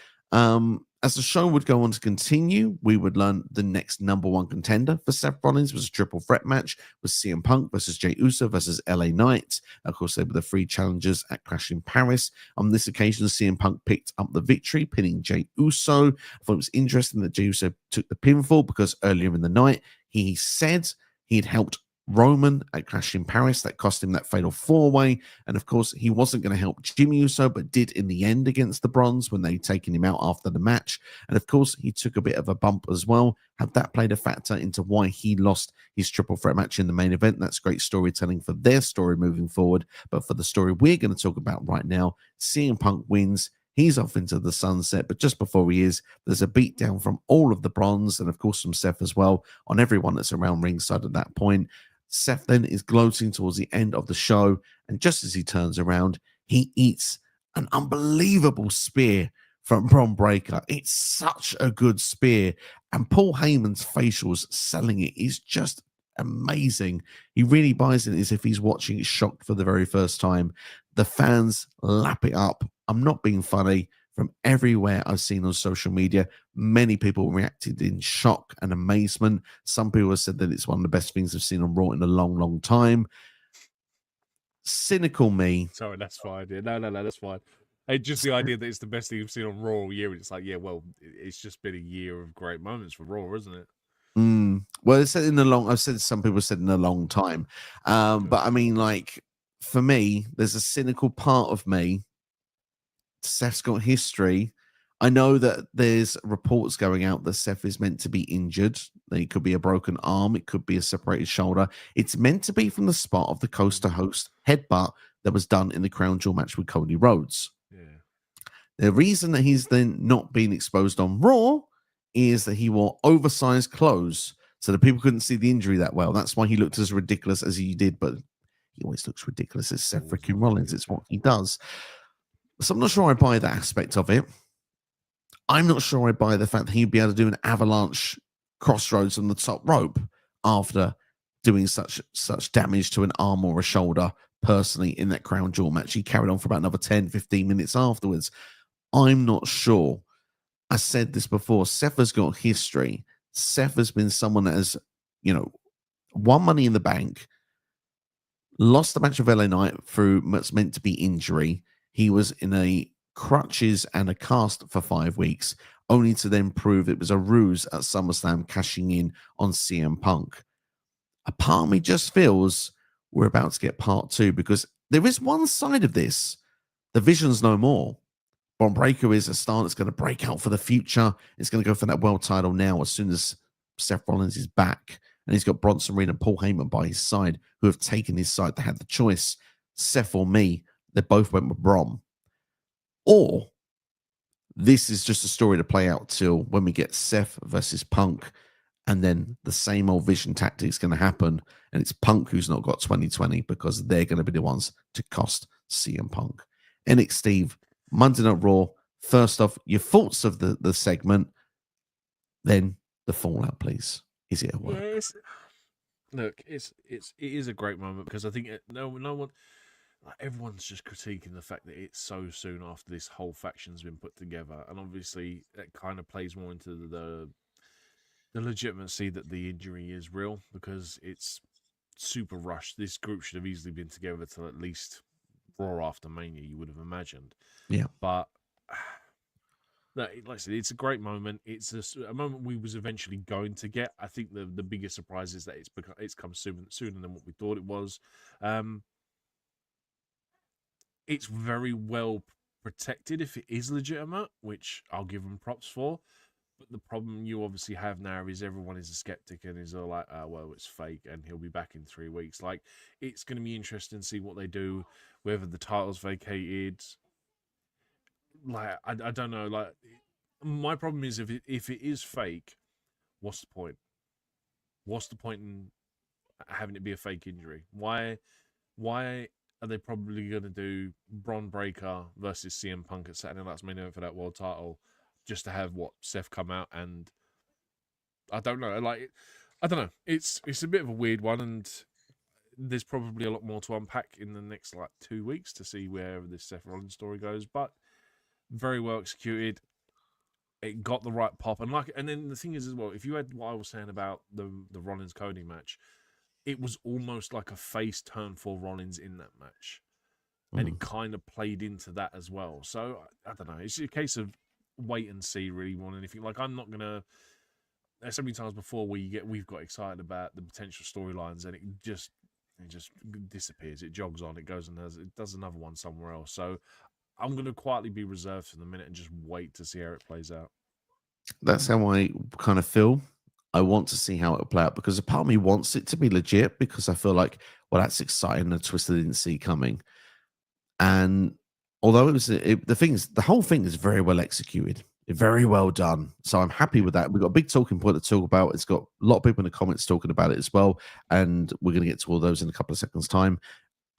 As the show would go on to continue, we would learn the next number one contender for Seth Rollins was a triple threat match with CM Punk versus Jey Uso versus LA Knight. Of course, they were the 3 challengers at Clash in Paris. On this occasion, CM Punk picked up the victory, pinning Jey Uso. I thought it was interesting that Jey Uso took the pinfall because earlier in the night, he said he had helped Roman at Clash in Paris. That cost him that fatal 4-way. And of course, he wasn't going to help Jimmy Uso, but did in the end against the Brons when they'd taken him out after the match. And of course, he took a bit of a bump as well. Had that played a factor into why he lost his triple threat match in the main event? That's great storytelling for their story moving forward. But for the story we're going to talk about right now, CM Punk wins. He's off into the sunset, but just before he is, there's a beatdown from all of the Brons and, of course, from Seth as well on everyone that's around ringside at that point. Seth then is gloating towards the end of the show, and just as he turns around, he eats an unbelievable spear from Bron Breakker. It's such a good spear, and Paul Heyman's facials selling it is just amazing. He really buys it as if he's watching it shocked for the very first time. The fans lap it up. I'm not being funny. from everywhere I've seen on social media. Many people reacted in shock and amazement. Some people have said that it's one of the best things they've seen on Raw in a long, long time. Cynical me. Sorry, that's fine. Yeah, no, that's fine. Hey, just the idea that it's the best thing you've seen on Raw all year. It's like, yeah, well, it's just been a year of great moments for Raw, isn't it? Well, it's said in a long. I've said some people said in a long time, but I mean, like for me, there's a cynical part of me. Seth's got history. I know that there's reports going out that Seth is meant to be injured. It could be a broken arm. It could be a separated shoulder. It's meant to be from the spot of the coast to host headbutt that was done in the Crown Jewel match with Cody Rhodes. Yeah. The reason that he's then not being exposed on Raw is that he wore oversized clothes so that people couldn't see the injury that well. That's why he looked as ridiculous as he did, but he always looks ridiculous as Seth freaking Rollins. It's what he does. So I'm not sure I buy that aspect of it. I'm not sure I buy the fact that he'd be able to do an avalanche crossroads on the top rope after doing such damage to an arm or a shoulder personally in that Crown Jewel match. He carried on for about another 10, 15 minutes afterwards. I'm not sure. I said this before. Seth has got history. Seth has been someone that has, won Money in the Bank, lost the match of LA Knight through what's meant to be injury. He was in a crutches and a cast for 5 weeks, only to then prove it was a ruse at SummerSlam, cashing in on CM Punk. A part of me just feels we're about to get part 2, because there is one side of this. The Vision's no more. Bron Breakker is a star that's going to break out for the future. It's going to go for that world title now as soon as Seth Rollins is back. And he's got Bronson Reed and Paul Heyman by his side, who have taken his side. They had the choice, Seth or me. They both went with Bron. Or this is just a story to play out till when we get Seth versus Punk, and then the same old Vision tactic is going to happen, and it's Punk who's not got 2020 because they're going to be the ones to cost CM Punk. NXT Monday Night Raw. First off, your thoughts of the segment, then the fallout, please. Is it a work? Yes. Look, it is a great moment, because I think no one, everyone's just critiquing the fact that it's so soon after this whole faction's been put together, and obviously that kind of plays more into the legitimacy that the injury is real, because it's super rushed. This group should have easily been together till at least Raw after Mania, you would have imagined. Yeah. But like I said, it's a great moment. It's a moment we was eventually going to get. I think the biggest surprise is that it's come sooner than what we thought it was. It's very well protected if it is legitimate, which I'll give them props for. But the problem you obviously have now is everyone is a skeptic and is all like, well, it's fake and he'll be back in 3 weeks. Like, it's going to be interesting to see what they do, whether the title's vacated. Like, I don't know. Like, my problem is if it is fake, what's the point? What's the point in having it be a fake injury? Why are they probably going to do Bron Breakker versus CM Punk at Saturday Night's Main Event for that world title, just to have Seth come out? And I don't know. Like, I don't know. It's a bit of a weird one, and there's probably a lot more to unpack in the next 2 weeks to see where this Seth Rollins story goes. But very well executed. It got the right pop, and then the thing is as well, if you had what I was saying about the Rollins Cody match, it was almost like a face turn for Rollins in that match. And it kind of played into that as well. So, I don't know. It's a case of wait and see, really, more than anything. Like, I'm not going to... There's so many times before we've got excited about the potential storylines, and it just disappears. It jogs on. It goes and does another one somewhere else. So, I'm going to quietly be reserved for the minute and just wait to see how it plays out. That's how I kind of feel. I want to see how it'll play out, because a part of me wants it to be legit, because I feel like, well, that's exciting, a twist I didn't see coming. And although the whole thing is very well executed, very well done. So I'm happy with that. We've got a big talking point to talk about. It's got a lot of people in the comments talking about it as well. And we're going to get to all those in a couple of seconds' time.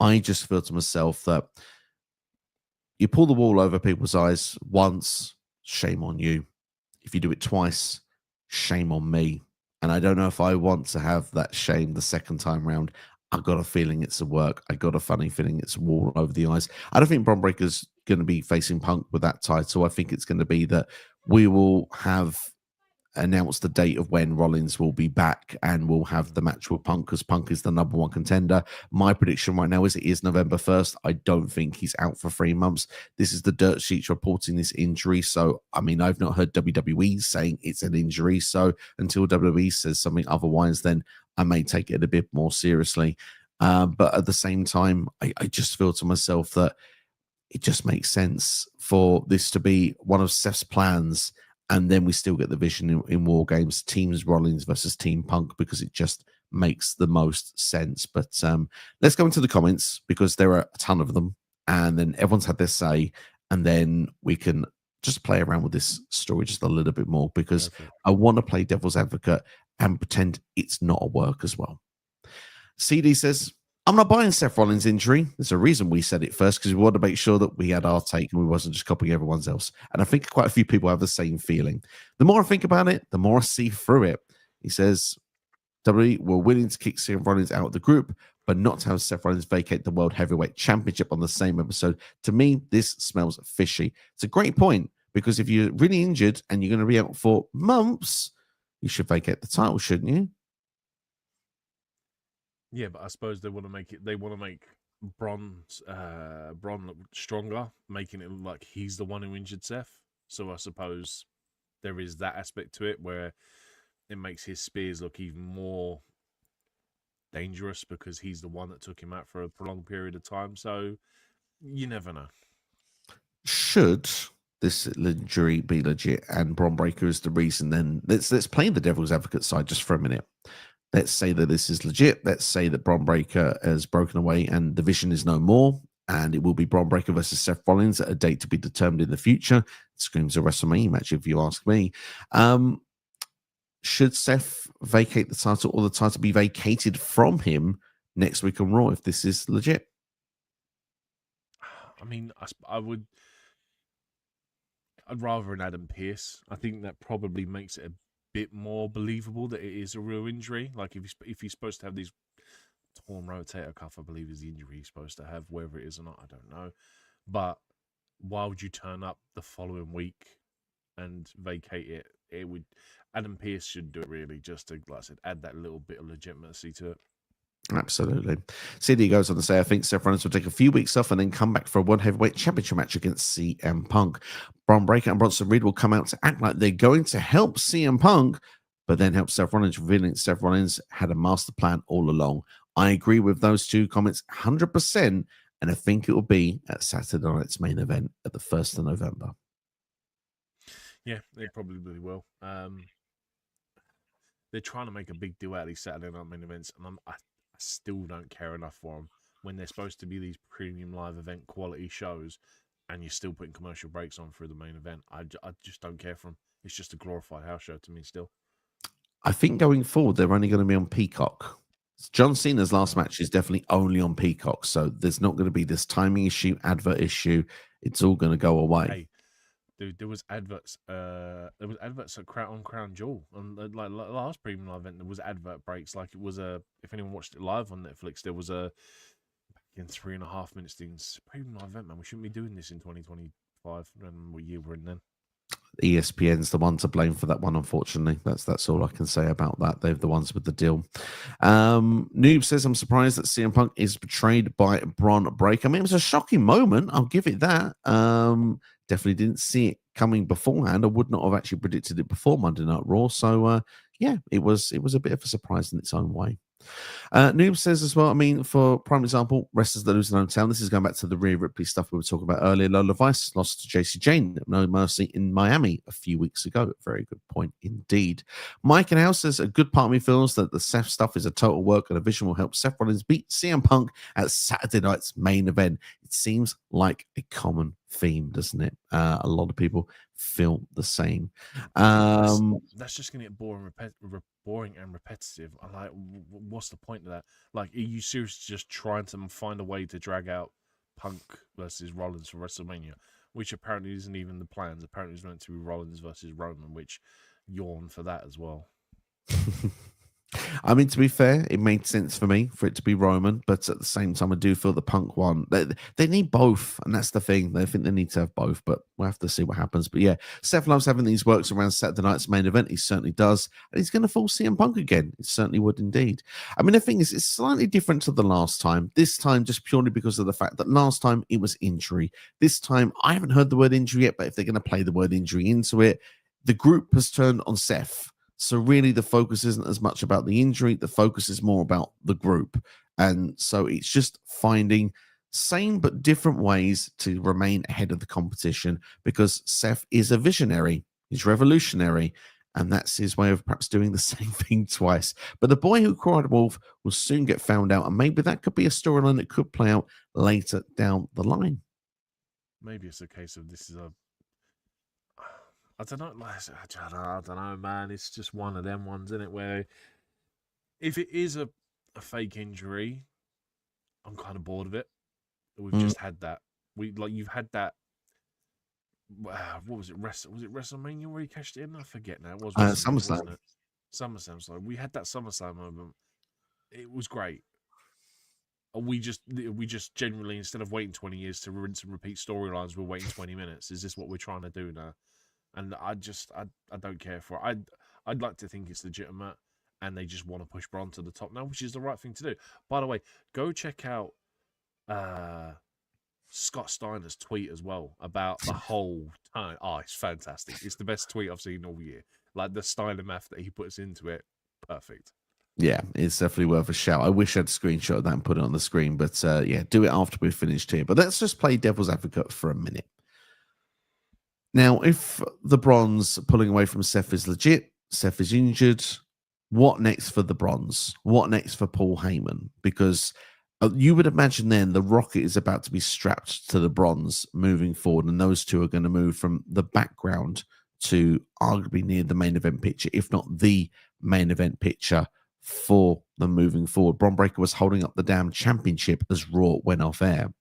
I just feel to myself that you pull the wool over people's eyes once, shame on you. If you do it twice, shame on me. And I don't know if I want to have that shame the second time round. I got a feeling it's a work. I got a funny feeling it's wall over the eyes. I don't think Bron Breaker's going to be facing Punk with that title. I think it's going to be that we will have announced the date of when Rollins will be back and we'll have the match with Punk because Punk is the number one contender. My prediction right now is it is November 1st. I don't think he's out for 3 months. This is the dirt sheets reporting this injury. So, I mean, I've not heard WWE saying it's an injury. So until WWE says something otherwise, then I may take it a bit more seriously. But at the same time, I just feel to myself that it just makes sense for this to be one of Seth's plans. And then we still get the vision in War Games, Teams Rollins versus Team Punk, because it just makes the most sense. But let's go into the comments because there are a ton of them. And then everyone's had their say. And then we can just play around with this story just a little bit more because I want to play devil's advocate and pretend it's not a work as well. CD says, I'm not buying Seth Rollins' injury. There's a reason we said it first because we wanted to make sure that we had our take and we wasn't just copying everyone else. And I think quite a few people have the same feeling. The more I think about it, the more I see through it. He says, WWE were willing to kick Seth Rollins out of the group, but not to have Seth Rollins vacate the World Heavyweight Championship on the same episode. To me, this smells fishy. It's a great point because if you're really injured and you're going to be out for months, you should vacate the title, shouldn't you? Yeah, but I suppose they want to make it. They want to make Bron look stronger, making it look like he's the one who injured Seth. So I suppose there is that aspect to it where it makes his spears look even more dangerous because he's the one that took him out for a prolonged period of time. So you never know. Should this injury be legit and Bron Breakker is the reason, then let's play the devil's advocate side just for a minute. Let's say that this is legit. Let's say that Bron Breakker has broken away and the vision is no more, and it will be Bron Breakker versus Seth Rollins at a date to be determined in the future. It screams a WrestleMania match, if you ask me. Should Seth vacate the title or the title be vacated from him next week on Raw if this is legit? I mean, I'd rather an Adam Pearce. I think that probably makes it a bit more believable that it is a real injury. Like if he's supposed to have these torn rotator cuff, I believe is the injury he's supposed to have. Whether it is or not, I don't know. But why would you turn up the following week and vacate it? It would. Adam Pearce should do it really, just to, like I said, add that little bit of legitimacy to it. Absolutely. CD goes on to say, I think Seth Rollins will take a few weeks off and then come back for a World Heavyweight Championship match against CM Punk. Bron Breakker and Bronson Reed will come out to act like they're going to help CM Punk, but then help Seth Rollins, revealing Seth Rollins had a master plan all along. I agree with those two comments 100%, and I think it will be at Saturday night's main event at the 1st of November. Yeah, they probably will. They're trying to make a big deal out of these Saturday night main events, and I still don't care enough for them when they're supposed to be these premium live event quality shows, and you're still putting commercial breaks on through the main event. I just don't care for them. It's just a glorified house show to me still. I think going forward, they're only going to be on Peacock. John Cena's last match is definitely only on Peacock, so there's not going to be this timing issue, advert issue. It's all going to go away. Hey, dude, there was adverts. There was adverts at Crown Jewel, and like last premium live event, there was advert breaks. Like it was if anyone watched it live on Netflix, there was a in 3.5 minutes things. Premium live event, man. We shouldn't be doing this in 2025. I don't remember what year we're in then. ESPN's the one to blame for that one, unfortunately. That's all I can say about that. They're the ones with the deal. Noob says, I'm surprised that CM Punk is betrayed by Bron Breakker. I mean, it was a shocking moment. I'll give it that. Definitely didn't see it coming beforehand. I would not have actually predicted it before Monday Night Raw. So, yeah, it was a bit of a surprise in its own way. Noob says as well, I mean, for prime example, wrestlers that lose in hometown, this is going back to the Rhea Ripley stuff we were talking about earlier. Lola Vice lost to JC Jane at No Mercy in Miami a few weeks ago. Very good point indeed. Mike and House says, a good part of me feels that the Seth stuff is a total work and a vision will help Seth Rollins beat CM Punk at Saturday night's main event. It seems like a common theme, doesn't it? A lot of people feel the same. That's just going to get boring and repetitive. I'm like, what's the point of that? Like, are you seriously just trying to find a way to drag out Punk versus Rollins for WrestleMania, which apparently isn't even the plans? Apparently it's meant to be Rollins versus Roman, which yawn for that as well. I mean, to be fair, it made sense for me for it to be Roman, but at the same time, I do feel the Punk one, they need both, and that's the thing. They think they need to have both, but we'll have to see what happens. But yeah, Seth loves having these works around Saturday night's main event. He certainly does, and he's going to force CM Punk again. It certainly would indeed. I mean, the thing is, it's slightly different to the last time. This time, just purely because of the fact that last time it was injury. This time, I haven't heard the word injury yet, but if they're going to play the word injury into it, the group has turned on Seth. So really the focus isn't as much about the injury. The focus is more about the group. And so it's just finding same but different ways to remain ahead of the competition because Seth is a visionary. He's revolutionary. And that's his way of perhaps doing the same thing twice. But the boy who cried wolf will soon get found out. And maybe that could be a storyline that could play out later down the line. Maybe it's a case of this is a... I don't know, I don't know, man. It's just one of them ones, isn't it? Where if it is a fake injury, I'm kind of bored of it. We've just had that. You've had that. What was it? Was it WrestleMania where he cashed it in? I forget now. It was WrestleMania, wasn't it? SummerSlam. So we had that SummerSlam moment. It was great. We just generally, instead of waiting 20 years to rinse and repeat storylines, we're waiting 20 minutes. Is this what we're trying to do now? And I don't care for it. I'd like to think it's legitimate, and they just want to push Bron to the top now, which is the right thing to do. By the way, go check out Scott Steiner's tweet as well about the whole time. Oh, it's fantastic. It's the best tweet I've seen all year. Like the Steiner math that he puts into it, perfect. Yeah, it's definitely worth a shout. I wish I'd screenshot that and put it on the screen, but yeah, do it after we've finished here. But let's just play devil's advocate for a minute. Now, if the Bronze pulling away from Seth is legit, Seth is injured, what next for the Bronze? What next for Paul Heyman? Because you would imagine then the Rocket is about to be strapped to the Bronze moving forward, and those two are going to move from the background to arguably near the main event picture, if not the main event picture for them moving forward. Bron Breakker was holding up the damn championship as Raw went off air.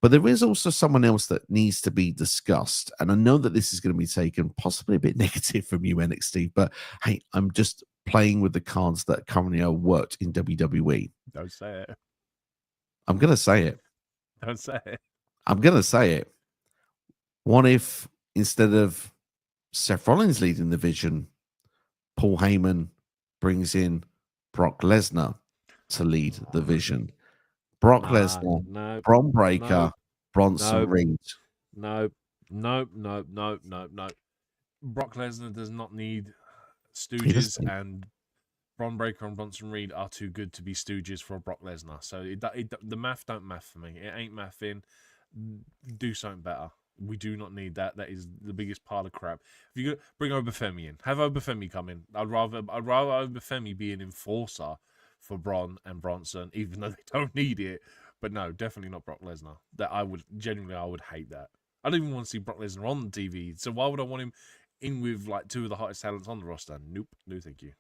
But there is also someone else that needs to be discussed. And I know that this is going to be taken possibly a bit negative from you, NXT, but hey, I'm just playing with the cards that currently are worked in WWE. Don't say it. I'm going to say it. Don't say it. I'm going to say it. What if instead of Seth Rollins leading the division, Paul Heyman brings in Brock Lesnar to lead the division? Brock Lesnar, Bron Breakker, Bronson Reed. No. Brock Lesnar does not need stooges, and Bron Breakker and Bronson Reed are too good to be stooges for Brock Lesnar. So the math don't math for me. It ain't mathing. Do something better. We do not need that. That is the biggest pile of crap. If you bring Obafemi in, have Obafemi come in. I'd rather Obafemi be an enforcer for Bron and Bronson, even though they don't need it. But no, definitely not Brock Lesnar. I would hate that. I don't even want to see Brock Lesnar on TV. So why would I want him in with like two of the hottest talents on the roster? Nope. No, thank you.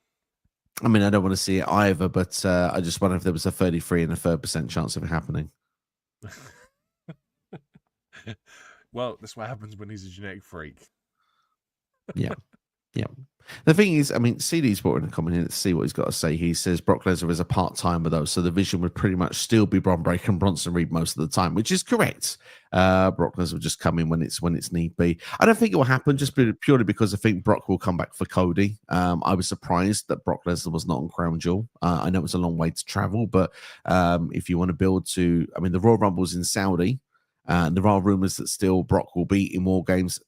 I mean, I don't want to see it either, but I just wonder if there was a 33% chance of it happening. Well, that's what happens when he's a genetic freak. Yeah. The thing is, I mean, CD's brought in a comment here. Let's see what he's got to say. He says Brock Lesnar is a part-timer, though, so the vision would pretty much still be Bron Breakker and Bronson Reed most of the time, which is correct. Brock Lesnar will just come in when it's need be. I don't think it will happen just purely because I think Brock will come back for Cody. I was surprised that Brock Lesnar was not on Crown Jewel. I know it's a long way to travel, but if you want to build to, I mean, the Royal Rumble's in Saudi, and there are rumors that still Brock will be in War Games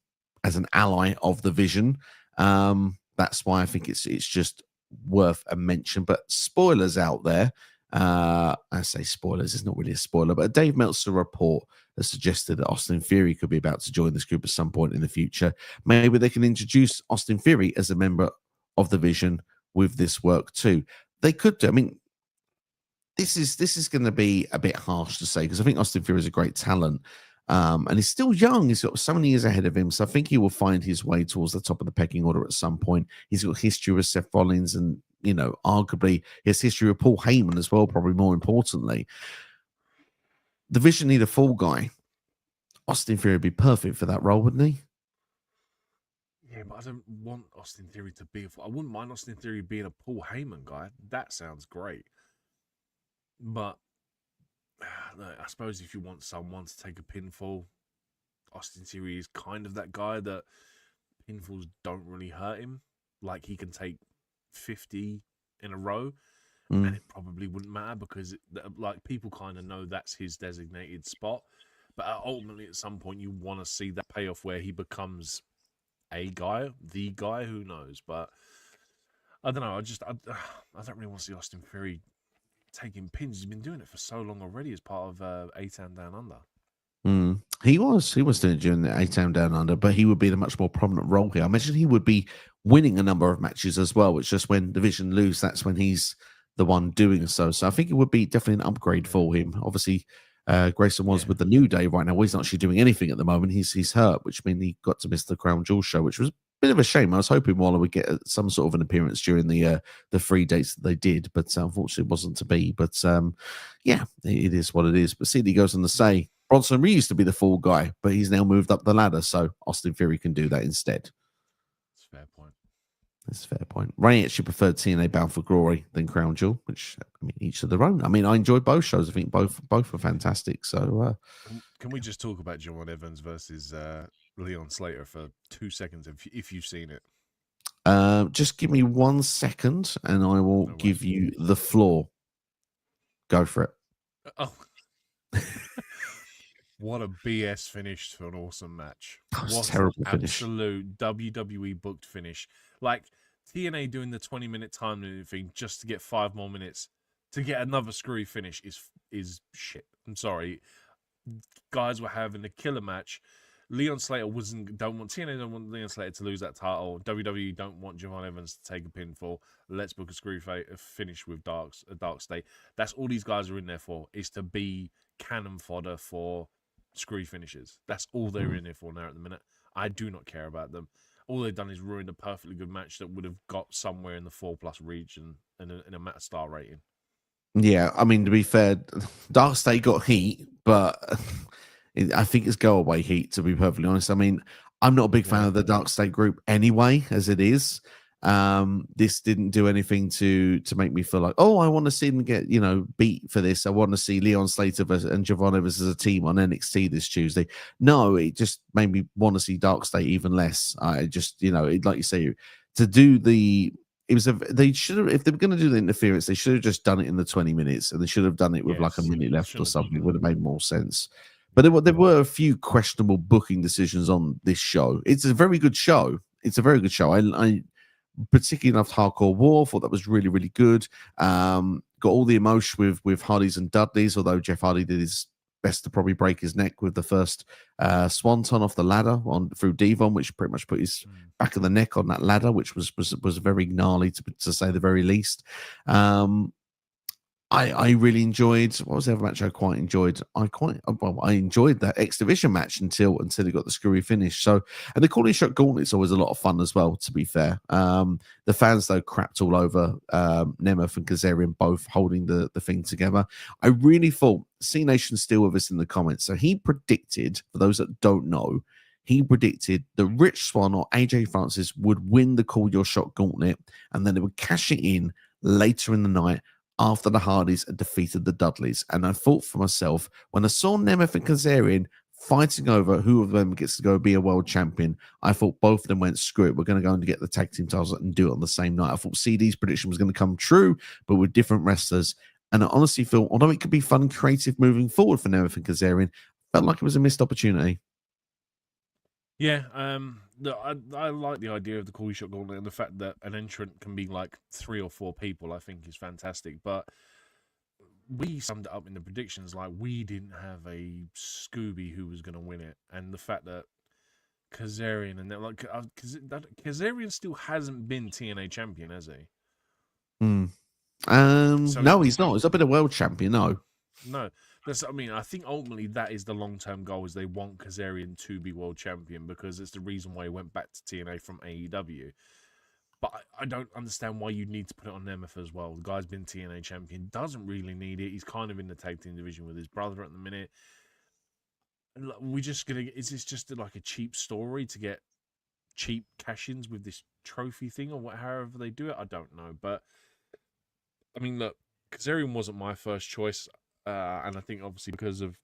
as an ally of the Vision. That's why I think it's just worth a mention. But spoilers out there. I say spoilers, it's not really a spoiler, but a Dave Meltzer report has suggested that Austin Theory could be about to join this group at some point in the future. Maybe they can introduce Austin Theory as a member of the Vision with this work too. They could do. I mean, this is going to be a bit harsh to say because I think Austin Theory is a great talent. And he's still young. He's got so many years ahead of him. So I think he will find his way towards the top of the pecking order at some point. He's got history with Seth Rollins and, you know, arguably his history with Paul Heyman as well, probably more importantly. The Vision need a fall guy. Austin Theory would be perfect for that role, wouldn't he? Yeah, but I don't want Austin Theory to be. I wouldn't mind Austin Theory being a Paul Heyman guy. That sounds great. But look, I suppose if you want someone to take a pinfall, Austin Theory is kind of that guy that pinfalls don't really hurt him. Like he can take 50 in a row, and it probably wouldn't matter because like people kind of know that's his designated spot. But ultimately, at some point, you want to see that payoff where he becomes a guy, the guy. Who knows? But I don't know. I don't really want to see Austin Theory taking pins. He's been doing it for so long already as part of A-Town Down Under. He was doing it during the A-Town Down Under, but he would be in a much more prominent role here. I imagine he would be winning a number of matches as well. It's just when division lose, that's when he's the one doing so. So I think it would be definitely an upgrade for him. Obviously, Grayson was with the New Day right now. Well, he's not actually doing anything at the moment. He's hurt, which means he got to miss the Crown Jewel show, which was a bit of a shame. I was hoping Waller would get some sort of an appearance during the 3 dates that they did, but unfortunately it wasn't to be. But yeah, it is what it is. But CD goes on to say, Bronson Reed used to be the fall guy, but he's now moved up the ladder, so Austin Theory can do that instead. That's a fair point. That's a fair point. Ray actually preferred TNA Bound for Glory than Crown Jewel, which, I mean, each of their own. I mean, I enjoyed both shows. I think both were fantastic. So, can we just talk about Javon Evans versus Leon Slater for 2 seconds if you've seen it? Just give me 1 second, and I will give you the floor. Go for it. Oh. What a BS finish for an awesome match. What terrible finish. Absolute WWE booked finish. Like TNA doing the 20-minute time limit thing just to get 5 more minutes to get another screwy finish is shit. I'm sorry. Guys were having a killer match. Leon Slater TNA don't want Leon Slater to lose that title. WWE don't want Javon Evans to take a pinfall. Let's book a screw finish with a Dark State. That's all these guys are in there for, is to be cannon fodder for screw finishes. That's all they're in there for now at the minute. I do not care about them. All they've done is ruined a perfectly good match that would have got somewhere in the 4+ region in a star rating. Yeah, I mean, to be fair, Dark State got heat, but I think it's go away heat, to be perfectly honest. I mean, I'm not a big fan of the Dark State group anyway, as it is. This didn't do anything to make me feel like, oh, I want to see them get, beat for this. I want to see Leon Slater and Javon Evans as a team on NXT this Tuesday. No, it just made me want to see Dark State even less. I just, like you say, to do they should have, if they were going to do the interference, they should have just done it in the 20 minutes, and they should have done it with like a minute left or something. It would have made more sense. But there were a few questionable booking decisions on this show. It's a very good show. I particularly loved Hardcore War. Thought that was really, really good. Got all the emotion with Hardys and Dudleys, although Jeff Hardy did his best to probably break his neck with the first swanton off the ladder through Devon, which pretty much put his back of the neck on that ladder, which was very gnarly to say the very least. I really enjoyed, what was the other match I quite enjoyed? I enjoyed that X Division match until it got the screwy finish. So, and the Calling Shot Gauntlet's always a lot of fun as well, to be fair. The fans, though, crapped all over Nemeth and Kazarian both holding the thing together. I really thought, C Nation's still with us in the comments. So he predicted, for those that don't know, he predicted that Rich Swann or AJ Francis would win the Call Your Shot Gauntlet, and then they would cash it in later in the night after the Hardys had defeated the Dudleys. And I thought for myself, when I saw Nemeth and Kazarian fighting over who of them gets to go be a world champion, I thought both of them went, screw it, we're going to go and get the tag team titles and do it on the same night. I thought CD's prediction was going to come true, but with different wrestlers. And I honestly feel, although it could be fun and creative moving forward for Nemeth and Kazarian, felt like it was a missed opportunity. Yeah, I like the idea of the Call Shot Gauntlet, and the fact that an entrant can be like 3 or 4 people, I think is fantastic. But we summed it up in the predictions, like we didn't have a Scooby who was going to win it, and the fact that Kazarian and Kazarian still hasn't been TNA champion, has he? No, he's not. He's not been a world champion. No. I think ultimately that is the long-term goal, is they want Kazarian to be world champion, because it's the reason why he went back to TNA from AEW. But I don't understand why you need to put it on Nemeth as well. The guy's been TNA champion, doesn't really need it. He's kind of in the tag team division with his brother at the minute. Is this just like a cheap story to get cheap cash-ins with this trophy thing or however they do it. I don't know, but I mean, look, Kazarian wasn't my first choice, and I think obviously because of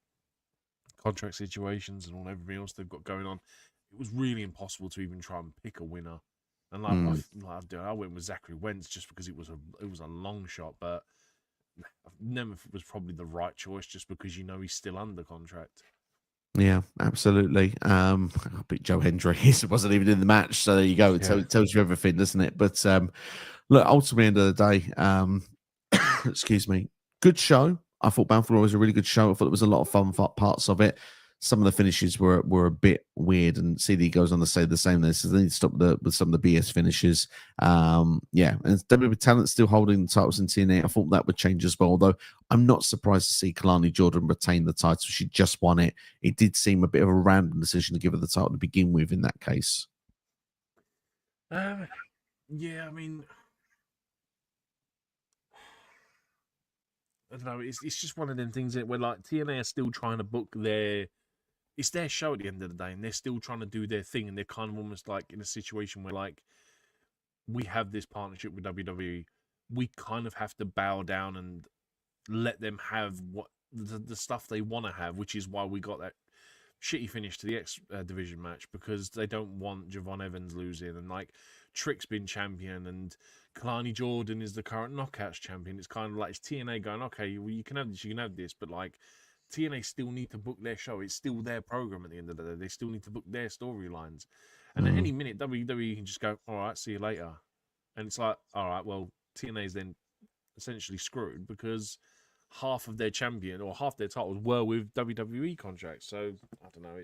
contract situations and all everything else they've got going on, it was really impossible to even try and pick a winner. And I went with Zachary Wentz just because it was a long shot, but Nemeth was probably the right choice just because he's still under contract. Yeah, absolutely. I picked Joe Hendry. He wasn't even in the match, so there you go. It tells you everything, doesn't it? But look, ultimately, end of the day, excuse me, good show. I thought Bound for Glory was a really good show. I thought there was a lot of fun parts of it. Some of the finishes were a bit weird, and CD goes on to say the same. They need to stop with some of the BS finishes. Yeah, and WWE Talent still holding the titles in TNA. I thought that would change as well. Although I'm not surprised to see Kalani Jordan retain the title. She just won it. It did seem a bit of a random decision to give her the title to begin with in that case. Yeah, I mean, I don't know. It's just one of them things that where like TNA are still trying to book it's their show at the end of the day, and they're still trying to do their thing, and they're kind of almost like in a situation where like we have this partnership with WWE, we kind of have to bow down and let them have what the stuff they want to have, which is why we got that shitty finish to the X division match, because they don't want Javon Evans losing, and like Trick's been champion and Kalani Jordan is the current Knockouts champion. It's kind of like it's TNA going, okay, well, you can have this, but like TNA still need to book their show. It's still their program at the end of the day. They still need to book their storylines. And at any minute, WWE can just go, all right, see you later. And it's like, all right, well, TNA is then essentially screwed because half of their champion or half their titles were with WWE contracts. So I don't know.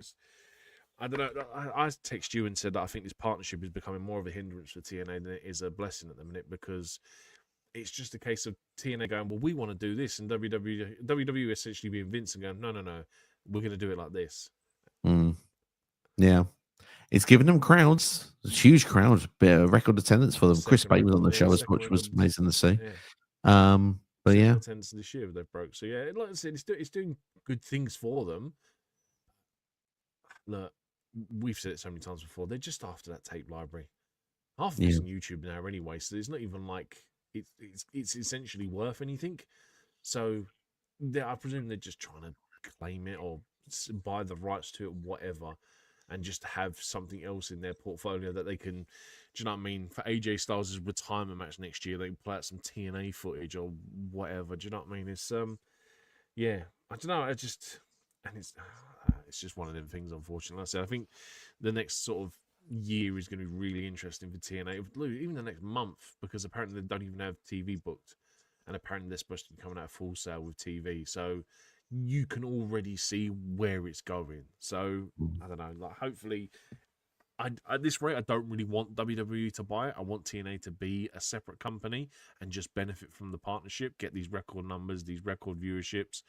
I don't know. I text you and said that I think this partnership is becoming more of a hindrance for TNA than it is a blessing at the minute, because it's just a case of TNA going, well, we want to do this, and WWE essentially being Vince and going, no, we're going to do it like this. Yeah. It's giving them crowds, huge crowds, bit of record attendance for them. Chris Bay was on the show as much, was amazing to see. Yeah. But yeah, attendance this year they broke. So yeah, like I said, it's doing good things for them. Look, we've said it so many times before. They're just after that tape library. Half of it's on YouTube now anyway, so it's not even like it's essentially worth anything. So I presume they're just trying to claim it or buy the rights to it, whatever, and just have something else in their portfolio that they can, do you know what I mean? For AJ Styles' retirement match next year, they can play out some TNA footage or whatever. Do you know what I mean? It's yeah, I don't know. It's just one of them things, unfortunately. Like I said, I think the next sort of year is going to be really interesting for TNA, even the next month, because apparently they don't even have TV booked, and apparently they're supposed to be coming out full sale with TV. So you can already see where it's going. So I don't know. Like, hopefully, at this rate, I don't really want WWE to buy it. I want TNA to be a separate company and just benefit from the partnership, get these record numbers, these record viewerships,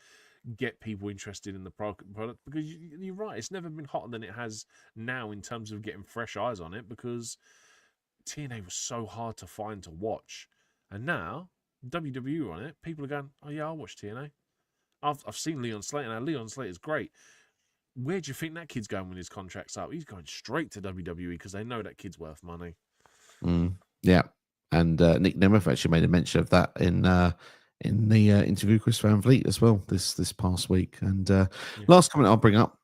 get people interested in the product. Because you're right, it's never been hotter than it has now in terms of getting fresh eyes on it, because TNA was so hard to find to watch, and now WWE on it, people are going, oh yeah, I'll watch TNA. I've seen Leon Slater. Now, Leon Slater's great. Where do you think that kid's going when his contract's up? He's going straight to WWE because they know that kid's worth money. Yeah. And Nick Nemeth actually made a mention of that in the interview with Chris Van Vliet as well this past week. And last comment I'll bring up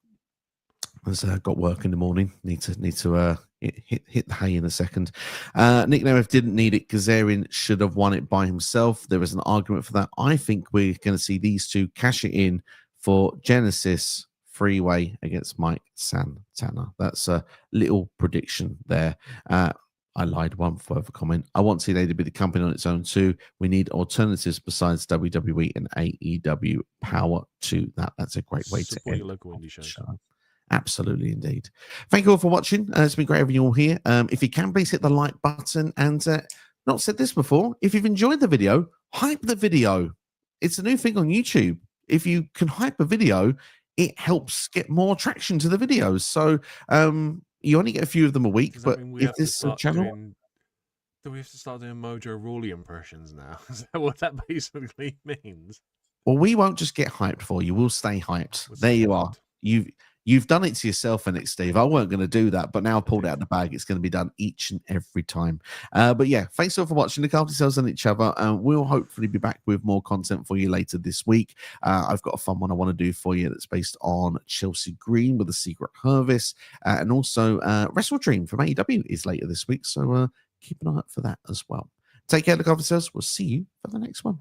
was got work in the morning. Need to hit the hay in a second. Nick Nemeth didn't need it. Kazarian should have won it by himself. There is an argument for that. I think we're going to see these two cash it in for Genesis Freeway against Mike Santana. That's a little prediction there. I lied. One further comment. I want TNA to be the company on its own too. We need alternatives besides WWE and AEW. Power to that. That's a great way to end your local indie show. Absolutely, indeed. Thank you all for watching. It's been great having you all here. If you can, please hit the like button. And not said this before, if you've enjoyed the video, hype the video. It's a new thing on YouTube. If you can hype a video, it helps get more traction to the videos. So you only get a few of them a week, but if this channel... Do we have to start doing Mojo Rawley impressions now? Is that what that basically means? Well, we won't just get hyped for you. We'll stay hyped. There you are. You've done it to yourself, Nick Steve. I weren't going to do that, but now I pulled out the bag. It's going to be done each and every time. But yeah, thanks all for watching. Look after yourselves and each other. We'll hopefully be back with more content for you later this week. I've got a fun one I want to do for you that's based on Chelsea Green with the Secret Harvest, and also Wrestle Dream from AEW is later this week. So keep an eye out for that as well. Take care. Look after yourselves. We'll see you for the next one.